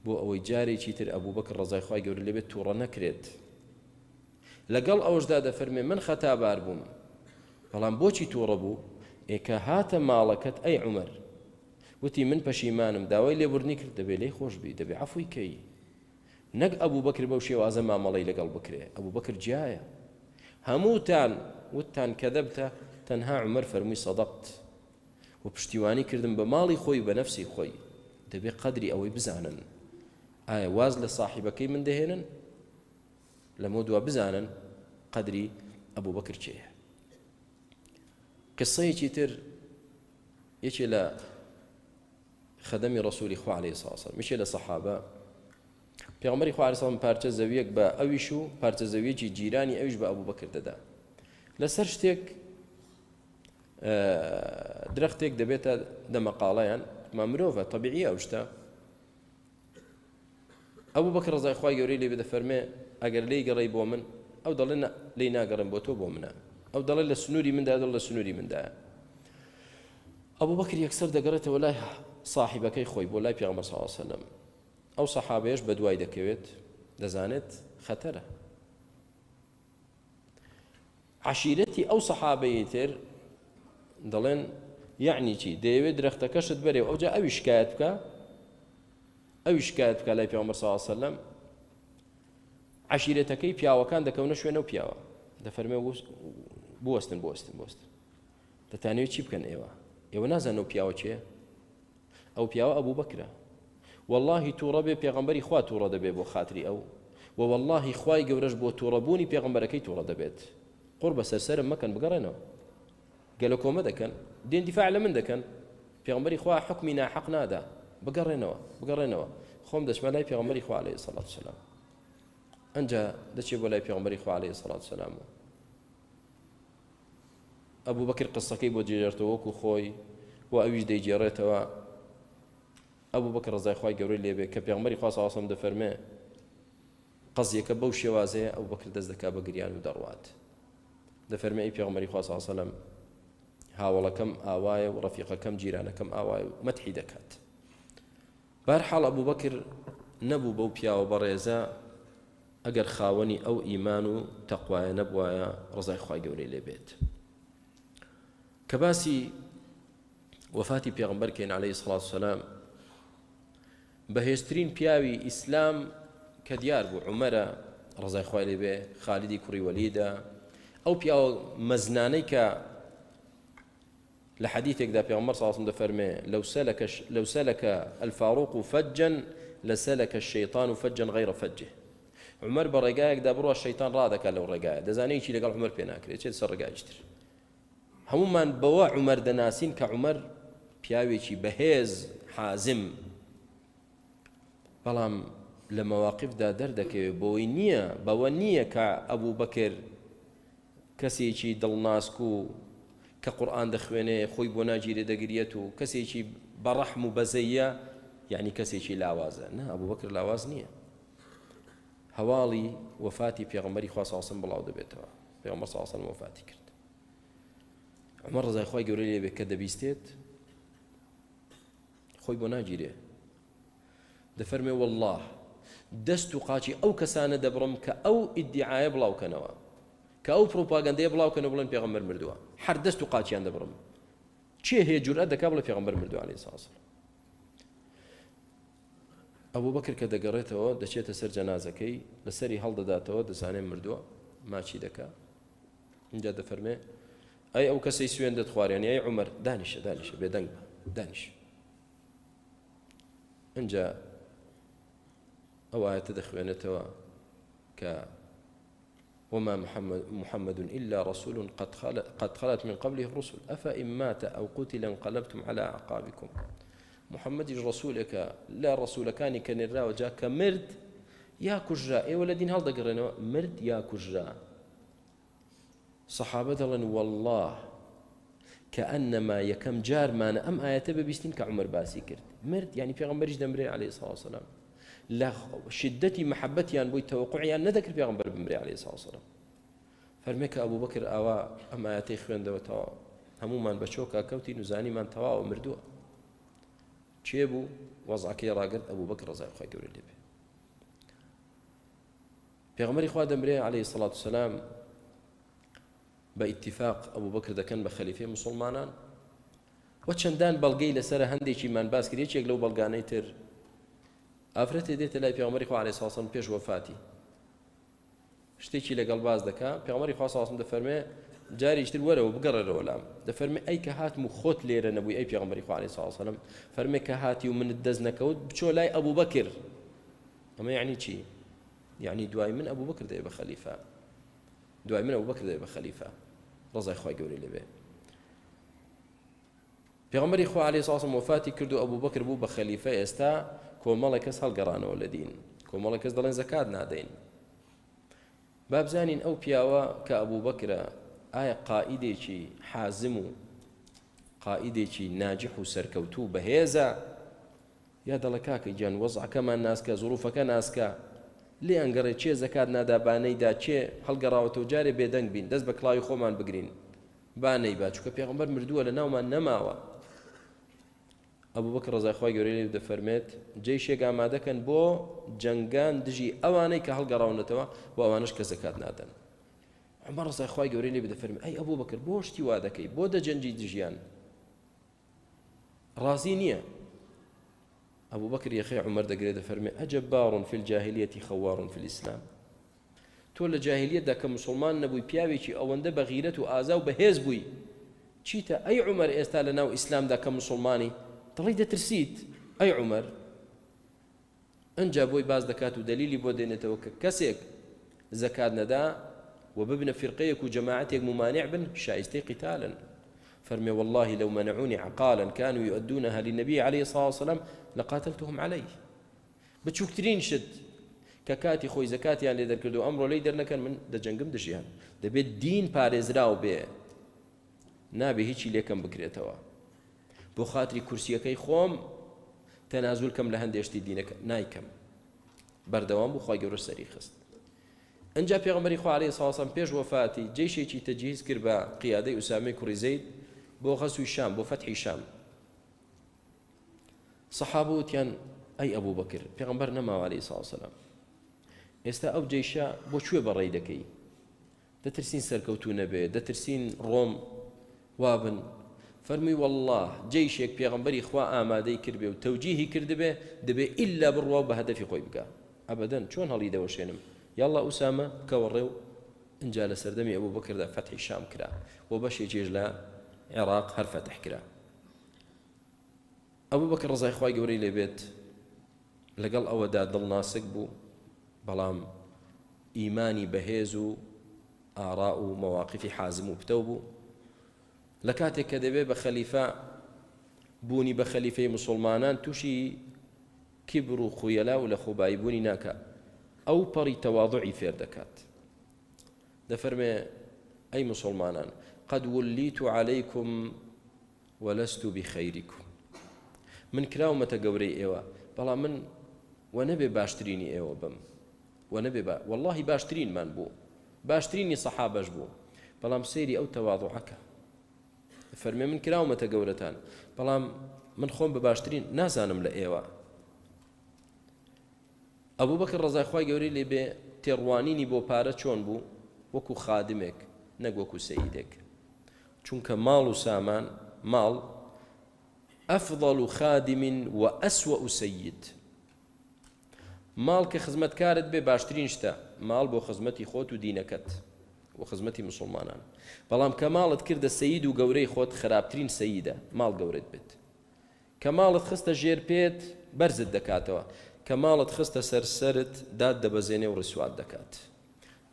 S1: بۆ ئەوەی جارێکی تر ئەبوو بەکر ڕەزای خوای گەورە لێبێت تووڕە نەکرێت لەگەڵ ئەوەشدا دەفەرمێ من خەتابار بووم بەڵام بۆچی تووڕە بوو ئێکە هاتە ماڵەکەت ئەی عومەر وتی من پەشیمانم داوای لێبوردنی کرد دەبێ لێی خۆش بی دەبێ عەفوی کەی نەک ئەبوو بەکر بەو شێوازە مامەڵەی لەگەڵ بکرێ ئەبوو بەکر جیایە هەمووتان وتتان کەذەبتە تەنها عومەر فەرمووی سەدەقت و پشتیوانی کردم بە ماڵی خۆی بە نەفسی خۆی دەبێ قەدری ئەوەی بزانن ئایا واز لە صاحبەکەی من دەهێنن لەمە دوا بزانن قەدری ئەبوو بەکر چێیە قسەیەکی تر یەکێ لە خەدەمی ڕەسوولی خوا عەلەیهی سڵاو وەسەلام یەکێ لە سەحابە پێغەمبەری خوا عەلەیهی سڵام پارچە زەویەک بە ئەویش و پارچە زەویەکی جیرانی ئەویش بە ئەبوو بەکر دەدا لەسەر شتێک درەختێک دەبێتە دەمەقاڵەیان مرۆڤە تەبیعی ئەو شتە ئەبوو بەکر ڕەزای خوای گەورەی لێ دەفەرمێ ئەگەر لێی گەڕێی بۆ من ئەو دەڵێ لێی ناگەڕێم بۆ تۆ بۆ منە ئەو دەڵێ لە سنووری مندا دڵ لە سنووری مندایە ئەبوو بەکر یەکسەر دەگەڕێتەوە لای صاحبەکەی خۆی بۆ لای پێغەمبەر صلی الله علیه وسلم ئەو سەحابەیەش بە دوای دەکەوێت دەزانێت خەتەرە عەشیرەتی ئەو سەحابەی تر دەڵێن یعنی چی دەیەوێت درەختەکەشت بەرێ ئەو جا ئەوی شکایەت بکە لای پێغەمبەر صلی الله علیه وسلم عەشیرەتەکەی پیاوەکان دەکەونە شوێنە و پیاوە دەفەرمێ بوەستن دەتانەوێت چی بکەن ئێوە نازانن ئەو پیاوە چێە ئەو پیاوە ئەبوو بەکرە واللهی تووڕە بێ پێغەمبەری خوا تووڕە دەبێت بۆ خاتری ئەو و واللهی خوای گەورەش بۆ تووڕەبوونی پێغەمبەرەکەی تووڕە دەبێت قڕ بە سەرسەرم مەکەن بگەڕێنەوە گەلە کۆمە دەکەن دێن دیفاع لە من دەکەن پێغەمبەری خوا حکمی ناحەق نادا بگەڕێنەوە خۆم دەچمە لای پێغەمبەری خوا عەلەیهی سەڵات وسەلام ئەنجا دەچێت بۆ لای پێغەمبەری خوا عەلەیهی سەڵات وسەلام ئەبوو بەکر قسەکەی بۆ جێژێتەوە وەکو خۆی و ئەویش دەیجێڕێتەوە ئەبوو بەکر ڕەزای خوای گەورەی لێبێ کە پێغەمبەری خوا صلی الله علیه و سەلەم دەفەرمێ قەزیەکە بەو شێوازەیە ئەبوو بەکر دەست دەکا بە گریان و دەڕوات دەفەرمێ ئەی پێغەمبەری خوا صلی الله علیه و سەلەم هاوڵەکەم ئاوایە و ڕەفیقەکەم جیرانەکەم ئاوایە و مەدحی دەکات بەرحاڵ ئەبوو بەکر نەبوو بەو پیاوە بەڕێزە ئەگەر خاوەنی ئەو ئیمان و تەقوایە نەبوایە ڕەزای خوای گەورەی لێبێت کە باسی وفاتی پێغەمبەرکەین عەلەیهی سڵات وسەلام بەهێزترین پیاوی ئیسلام کە دیار بوو عومەرە ڕەزای خوای لێبێ خالیدی کوڕی وەلیدە ئەو پیاوە مەزنانەی کە لە حەدیثێکدا پێغەمبەر صلی الله علیه و سەلەم دەفەرمێ لەو سەلەکە الفاروق فەجًا لەسەلەکە الشەیطان فەجًا غەیرە فەجه عومەر بە ڕێگایەکدا بڕوا شەیطان ڕادەکات لەو ڕێگایە دەزانێت چی لەگەڵ عومەر پێ ناکرێت چێت سەر ڕێگایەکی تر هەمومان بەوە عومەر دەناسین کە عومەر پیاوێکی بەهێز حازم بەڵام لە مەواقفدا دەردەکەوێت بەوە نییە کە ئەبوو بەکر کەسێکی دڵناسک و کە قورئان دەخوێنێ خۆی بۆ ناگیرێ دەگرێت و کەسێکی بەڕەحم و بەزەیە یعنی کەسێکی لاوازە نه ئەبوو بەکر لاواز نییە هەواڵی وفاتی پێغەمبەری خوا صلی الله علیه و سەلەم بڵاو دەبێتەوە پێغەمبەر صلی الله علیه و سەلەم وفاتی کرد عومەر ڕەزای خوای گەورەی لێبێ کە دەبیستێت خۆی بۆ ناگیرێ دەفەرمێ والله دەست و قاچی ئەو کەسانە دەبڕم کە ئەو ئیدعایە بڵاوکەنەوە کە ئەو پرۆپاگەندەیە بڵاوکەنەوە بڵێن پێغەمبەر مردووە هەر دەست و قاچیان دەبڕم چێ هەیە جورئەت دەکا بڵێ پێغەمبەر مردووە عەلەیهی سەڵاتو وەسەلام ئەبوو بەکر کە دەگەڕێتەوە دەچێتە سەر جەنازەکەی لەسەری هەڵدەداتەوە دەزانێ مردووە ماچی دەکا اینجا دەفەرمێ ئەی ئەو کەسەی سوێن دەتخوارێنی ئەی عومەر دانیشە بێدەنگ بە دانیش اینجا ئەو ئاەتە دەخوێنێتەوە کە وما محمد إلا رسول قد خلت من قبله الرسل أفإن مات أو قتل انقلبتم على أعقابكم محمد رسولك لا رسول كان كنرا وجا كمرد يا كجرا اي ولدين هل دقرنا مرد يا كجرا صحابة والله كأنما يكم جار ما أم آيات ببيستين كعمر باسي كرد مرد يعني في غنبرج دمري عليه الصلاة والسلام لا شدتي محبتي أن بوي توقعي أن نذكر في غنبر بمري عليه الصلاة والسلام فرميك أبو بكر أوا أم آياتي خوين دوتوا همو من بشوكا كوتي نزاني من توا ومردوا چێبوو وەزعەکەی ڕاگرت ئەبوو بەکر ڕەزای خۆی گەورەی لێ بێ پێغەمبەری خوا دەمرێ عەلەیهی سەڵاتو وسەلام بە ئیتیفاق ئەبوو بەکر دەکەن بە خەلیفەی موسڵمانان وە چەندان بەڵگەی لەسەر هەندێکیمان باس کرد یەکێک لەو بەڵگانەی تر ئافرەتێ دێتە لای پێغەمبەری خوا عەلەیهی سەڵاتو وسەلام پێش وەفاتی شتێکی لەگەڵ باز دەکا پێغەمبەری خوا سەڵاتو وسەلام دەفەرمێ جاریشتر وەرەوە بگەڕێرەوە لام دەفەرمێ ئەی کە هاتم و خۆت لێرە نەبووی ئەی پێغەمبەری خوا عەلەیهی سەڵاتو وسەلام فەرمێ کە هاتی و منت دەست نەکەوت بچۆ لای ئەبوو بەکر ئەمە یعنی چی یعنی دوای من ئەبوو بەکر دەیە بە خەلیفە دوای من ئەبوو بەکر دەیە بە خەلیفە ڕەزای خۆی گەورەی لێ بێ پێغەمبەری خوا عەلەیهی سەڵاتو وسەلام وەفاتی کرد و ئەبوو بەکر بوو بە خەلیفە ئێستا کۆمەڵێک کەس هەڵگەڕانەوە لە دین کۆمەڵێک کەس دەڵێن زەکات نادەین با بزانین ئەو پیاوە کە ئەبوو بەکرە ئایا قائیدێکی حازم و قائیدێکی ناجح و سەرکەوتوو بەهێزە یا دەڵە کاکەی گیان وەزعەکەمان ناسکە زوروفەکە ناسکە لێ ئەنگەڕێ چێ زەکات نادابانەیدا چێ هەڵگەڕاوەتەوە جارێ بێدەنگ بین دەست بە کڵاوی خۆمان بگرین بانەی با چونکە پێغەمبەر مردووە لە ناومان نەماوە ئەبوو بەکر ڕەزای خۆی گەورەی لێ دەفەرمێت جێیشێک ئامادەکەن بۆ جەنگان دژی ئەوانەی کە هەڵگەڕاونەتەوە بۆ ئەوانش کە زەکات نادەن عمر ڕەزای خۆی گەورەی لێ دەفەرمێت ئەی ئەبوو بەکر بۆ شتی وا دەکەی بۆ دەجەنجی دژیان ڕازی نییە ئەبوو بەکر یەخەی عومەر دەگرێت دەفەرمێ ئەجەبار في الجاهلیة خوار في الإسلام تۆ لە جاهلیەتدا کە موسڵمان نەبووی پیاوێکی ئەوەندە بە غیرەت و ئازا و بەهێز بووی چیتە ئەی عومەر ئێستا لە ناو ئیسلامدا کە موسڵمانی دڵی دەترسیت ئەی عومەر ئەنجا بۆی باز دەکات و دەلیلی بۆ دێنێتەوە کە کەسێک زەکات نەدا و ببنە فرقەیەک و جەماعەتێک ممانع بن شایستەی قتالا فرمي والله لو منعوني عقالا كانوا يؤدونها للنبي عليه الصلاة والسلام لقاتلتهم عليه بتشوكترين شد ككاتي خوي زكاتي يعني ليدر كردو أمره ليدر نكن من دجنجم دجيان دبي الدين بارزراو به نابي هيجي ليكم بكريتوا بو خاطري كرسيكي خوم تنازل كم لهندشتي دينك نايكم بردوام بو خوي جورس سري خست انجا پیغمبری خو علیه الصلاه والسلام پیش وفاتی جیشی تجهیز کرد با قیاده اسامه کوڕی زید بۆ غەزوی شام بۆ فەتحی شام سەحابە وتیان ئەی ئەبوو بەکر پێغەمبەر نەماوە عەلەیهی سەڵاتو وسەلام ئێستا ئەو جەیشە بۆ کوێ بەڕێی دەکەی دەترسین سەرکەوتوو نەبێ دەترسین ڕۆم وابن فەرمووی والله جەیشێک پێغەمبەری خوا ئامادەی کرد بێ و تەوجیهی کرد بێ دەبێ ئیلا بڕوا بە هەدەفی خۆی بکە ئەبەدەن چۆن هەڵی دەوەشێنم يلا أسامة كوريو إن جال سردمي أبو بكر دا فتح الشام كرا وبشي جيج لا عراق هر فتح كرا أبو بكر رضي خواي قوري لي بيت لقل أو دا ضل ناسك بو بلام إيماني بهيزو آراء مواقف حازم وبتوبو لكاتك كدبي بخليفة بوني بخليفة مسلمانان توشي كبروا خيلا ولا خبايبوني ناكا أو بري تواضعي فير دكات دفرمي أي مسلمانان قد وليت عليكم ولست بخيركم من كراومة قوري إيوة بلا من ونبي باشتريني إيوة بم ونبي والله باشترين من بو باشتريني صحابة بو بلا مسيري أو تواضعك فرمي من كراومة قورتان بلا من خۆم بە باشترین نازانم لە ئێوە. ئەبوو بەکر ڕەزای خوای گەورەی لێ بێ تێڕوانینی بۆ پارە چۆن بوو؟ وەکو خادمێک نەک وەکو سەییدێک. چونکە ماڵ و سامان، ماڵ ئەفضەڵ خادم وەئەسوەء سەیید. ماڵ کە خزمەتکارت بێ باشترین شتە، ماڵ بۆ خزمەتی خۆت و دینەکەت و خزمەتی مسلمانان. بەڵام کە ماڵت کردە سەیید و گەورەی خۆت، خراپترین سەییدە ماڵ گەورەت بێت. کە ماڵت خستە ژێر پێت بەرزت دەکاتەوە، کە ماڵت خستە سەرسەرت داد دەبەزێنێ و ڕسوات دەکات.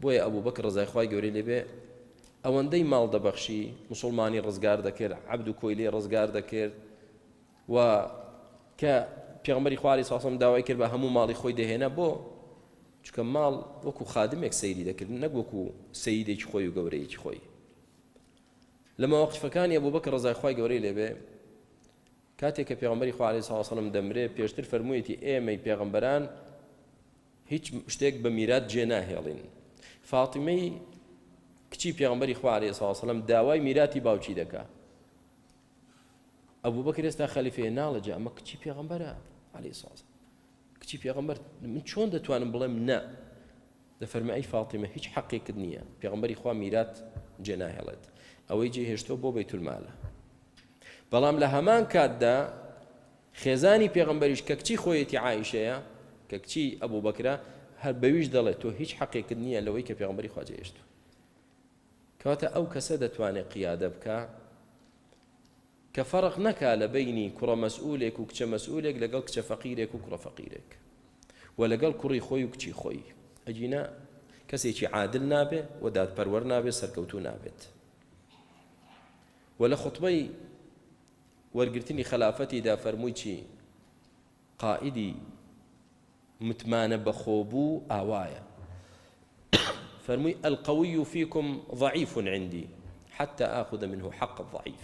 S1: بۆیە ئەبوو بەکر ڕەزای خوای گەورەی لێ بێ ئەوەندەی ماڵ دەبەخشی، مسلمانی ڕزگار دەکرد، عەبد و کۆی لێ ڕزگار دەکرد، و کە پێغەمبەری خوا عەلەیهی سەلام داوای کرد بە هەموو ماڵی خۆی دەهێنە بۆ، چونکە ماڵ وەکو خادمێک سەیری دەکرد، نەک وەکو سەییدێکی خۆی و گەورەیەکی خۆی. لە مەواقیفەکانی ئەبوو بەکر ڕەزای خوای گەورەی لێ بێ کاتێک کە پێغەمبەری خوا عەلەیهی سەلام دەمرێ، پێشتر فەرموویەتی ئێمەی پێغەمبەران هیچ شتێک بە میرات جێ ناهێڵین. فاتیمەی کچی پێغەمبەری خوا عەلەیهی سەلام داوای میراتی باوکی دەکات. ئەبوو بەکر ئێستا خەلیفەیە، ناڵەجا ئەمە کچی پێغەمبەرە عەلەیهی سەلام، کچی پێغەمبەر، من چۆن دەتوانم بڵێم نە؟ دەفەرمێ ئەی فاتیمە هیچ حەقێکت نییە، پێغەمبەری خوا میرات جێ ناهێڵێت، ئەوەی جێهێشتۆ بۆ بەیتولمالە. بەڵام لە هەمان کاتدا خێزانی پێغەمبەریش کە کچی خۆیەتی عایشەیە، کە کچی ئەبوو بەکرە، هەر بەویش دەڵێت تۆ هیچ حەقێکت نییە لەوەی کە پێغەمبەری خوا جێهێشتووە. کەواتە ئەو کەسە دەتوانێت قیادە بکە کە فەرق نەکا لە بینی کوڕە مەسئولێک و کچە مەسئولێک لەگەڵ کچە فەقیرێک و کوڕە فەقیرێک، و لەگەڵ کوڕی خۆی و کچی خۆی. ئەجینە کەسێکی عادل نابێ و دادپەروەر نابێ، سەرکەوتوو نابێت. و لە خوتبەی وەرگرتنی خەلافەتیدا فەرمووی چی؟ قائیدی متمانە بەخۆبوو ئاوایە. فەرمووی القوي فيكم ضعيف عندي حتى آخذ منه حق الضعيف.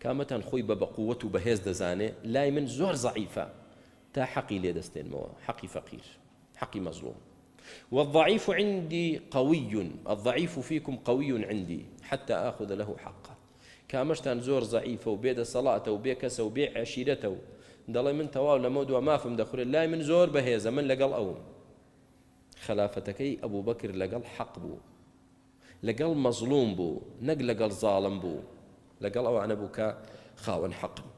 S1: کامەتان خۆی بە بەقووەت و بەهێز دەزانێ، لای من زۆر ضعیفە تا حەقی لێ دەستێنمەوە، حەقی فەقیر، حەقی مەظلوم. والضعيف عندي قوي، الضعيف فيكم قوي عندي حتى آخذ له حقه. کامەشتان زۆر ضعیفە و بێدە سەڵاتە و بێ کەسە و بێ عەشیرەتە و دەڵێ من تەواو لەمە دووە مافم دەخورێت، لای من زۆر بەهێزە، من لەگەڵ ئەوم. خلافەتەکەی ئەبوو بەکر لەگەڵ حەق بوو، لەگەڵ مەظلوم بوو، نەک لەگەڵ زاڵم بوو، لەگەڵ ئەوانە بوو کە خاوەن حەقن.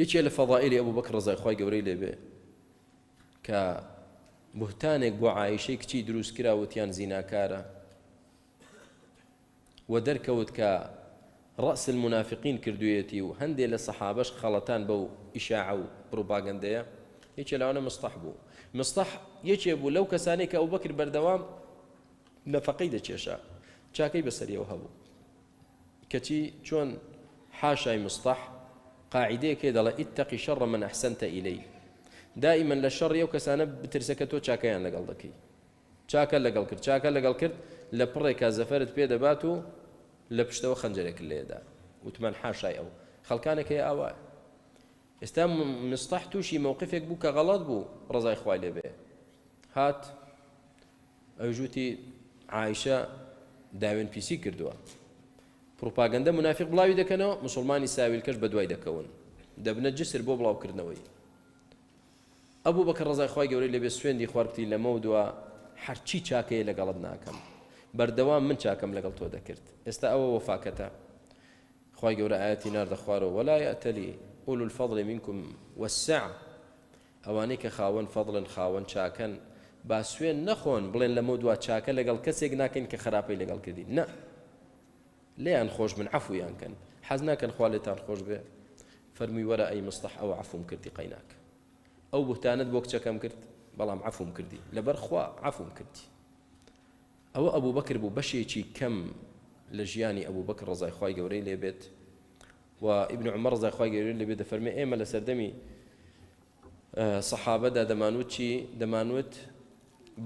S1: یەکێ لە فەضائیلی ئەبوو بەکر ڕەزای خوای گەورەی لێ بێ کە بوهتانێک بۆ عایشەی کچی دروست کرا، وتیان زیناکارە، و دەرکەوت کە ڕەس المنافقین کردوویەتی و هەندێک لە سەحابەش خەڵەتان بەو ئیشاعە و پڕۆپاگەندەیە. یەکێ لەوانە مستەح بوو. مستەح یەکێ بوو لەو کەسانەی کە ئەبوو بەکر بەردەوام نەفەقەی دەچێشا، چاکەی بەسەریەوە هەبوو. کەچی چۆن حاشای مستەح قاعیدەیەکێ دەڵێ ئیتەقی شەڕ من ئەحسەنتە ئیلەی، دائیمەن لە شەڕی ئەو کەسانە بترسە کە تۆ چاکەیان لەگەڵ دەکەی. چاکە لەگەڵ کرد، چاکە لەگەڵ کرد، لە پڕێکا زەفەرت پێ دەبات و لە پشتەوە خەنجەرێک لێدا، وتمان حاشای ئەو خەڵکانێک هەیە ئاوایە. ئێستا مستەح تووشی مووقفێک بوو کە غەڵەت بوو، ڕەزای خوای لێ بێ، هات ئەوژوتی عایشە داوێن پیسی کردووە، پروپاگەندە منافق بڵاوی دەکەنەوە، مسلمانی ساویلکەش بە دوای دەکەون، دەبنە جسر بۆ بڵاوکردنەوەی. ئەبوو بەکر ڕەزای خوای گەورەی لێ بێ سوێندی خوارکتی لەمە و دووە هەرچی چاکەیە لەگەڵت ناکەم، بەردەوام من چاکەم لەگەڵ تۆ دەکرد. ئێستا ئەوە وەفاکەتە. خوای گەورە ئاەتی ناردە خوارەوە ولا یەئتەلی ئولو الفەضل منکم والسعة، ئەوانەی کە خاوەن فەضڵن، خاوەن چاکەن، با سوێن نەخۆن بڵێن لەمە دووە چاکە لەگەڵ کەسێک ناکەین کە خراپەی لەگەڵ کردی، نە، لێیان خۆش من عەفویان کەن، حەز ناکەن خوا لێتان خۆش بێ. فەرمووی وەرە ئەی مستەح ئەو عەفوم کردی قەیناک، ئەو بوهتانت بۆ کچەکەم کرد، بەڵام عەفوم کردی، لەبەر خوا عەفوم کردی. ئەوە ئەبوو بەکر بوو بەشێکی کەم لە ژیانی ئەبوو بەکر ڕەزای خوای گەورەی لێ بێت. و ئیبن عومەر ڕەزای خوای گەورەی لێ بێت دەفەرمێ ئێمە لە سەردەمی سەحابەدا دەمانوت چی؟ دەمانوت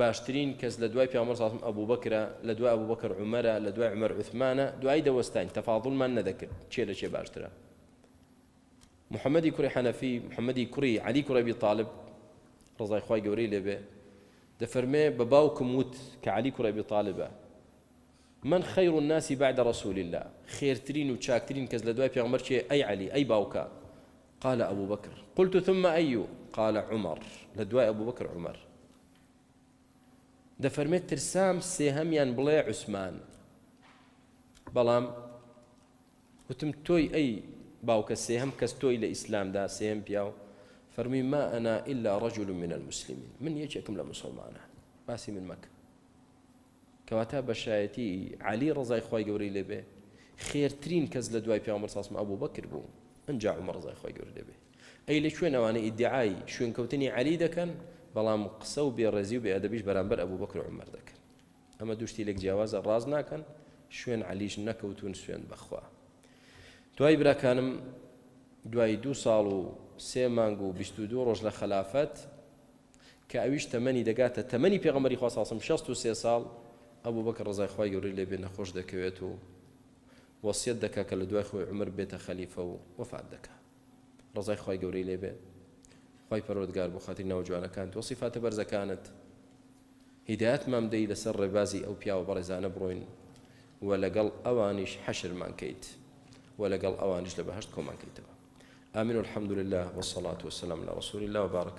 S1: باشترین کەس لە دوای پێغەمبەر صلی الله علیه و ئەبوو بەکرە، لە دوای ئەبوو بەکر عومەرە، لە دوای عومەر عوثمانە، دوای دەوەستاین، تەفاضڵمان نەدەکرد چێ لە چێ باشترە. محەممەدی کوڕی حەنەفی، محەممەدی کوڕی عەلی کوڕی ئەبی طالب ڕەزای خوای گەورەی لێ بێ دەفەرمێ بە باوکم وت کە عەلی کوڕی ئەبی طالبە، من خير الناس بعد رسول الله خيرترين وشاكترين كز لدواي بيغمر أي علي أي باوكا قال أبو بكر قلت ثم أي قال عمر لدواي أبو بكر عمر دفرميت ترسام سيهميان بڵێ عوسمان بەڵام وتم تۆی ئەی باوکە سێهەم کەس تۆی لە ئیسلامدا سێهەم پیاو فەرمی ما ئەنا ئیلا رەجل من المسلمین من یەکێکم لە مسلمانە باسی من مەکە کەواتە بەشایەتی عەلی ڕەزای خۆی گەورەی لێبێ خێرترین کەس لە دوای پێغەمبەر ساسم ئەبوو بەکر بوو ئەنجا عومەر ڕەزای خۆی گەورە لێبێ ئەی لە شوێن ئەوانە ئیدعای شوێنکەوتنی عەلی دەکەن بەڵام قسە و بێڕێزی و بێئەدەبیش بەرامبەر ئەبوو بەکر و عومەر دەکەن ئەمە دوو شتی لێک جیاوازە ڕاز ناکەن شوێن عەلیش نەکەوتون سوێن بەخوا دوای براکانم دوای 2 ساڵ و 3 مانگ و 22 ڕۆژ لە خەلافەت کە ئەویش تەمەنی دەگاتە تەمەنی پێغەمبەری خوا ساسم 63 ساڵ ئەبوو بەکر ڕەزای خوای گەورەی لێبێ نەخۆش دەکەوێت و وەسیەت دەکا کە لە دوای خۆی عومەر بێتە خەلیفە و وەفات دەکا ڕەزای خوای گەورەی لێبێ خوای پەروەردگار بۆ خاتری ناوجوانەکان تۆ سیفاتە بەرزەکانت هیدایەتمان بدەی لەسەر ڕێبازی ئەو پیاوە بەڕێزانە بڕۆین و لەگەڵ ئەوانیش حەشرمان کەیت ولقل أوانج لبهشت كمان كيتبا آمين والحمد لله والصلاة والسلام على رسول الله وبارك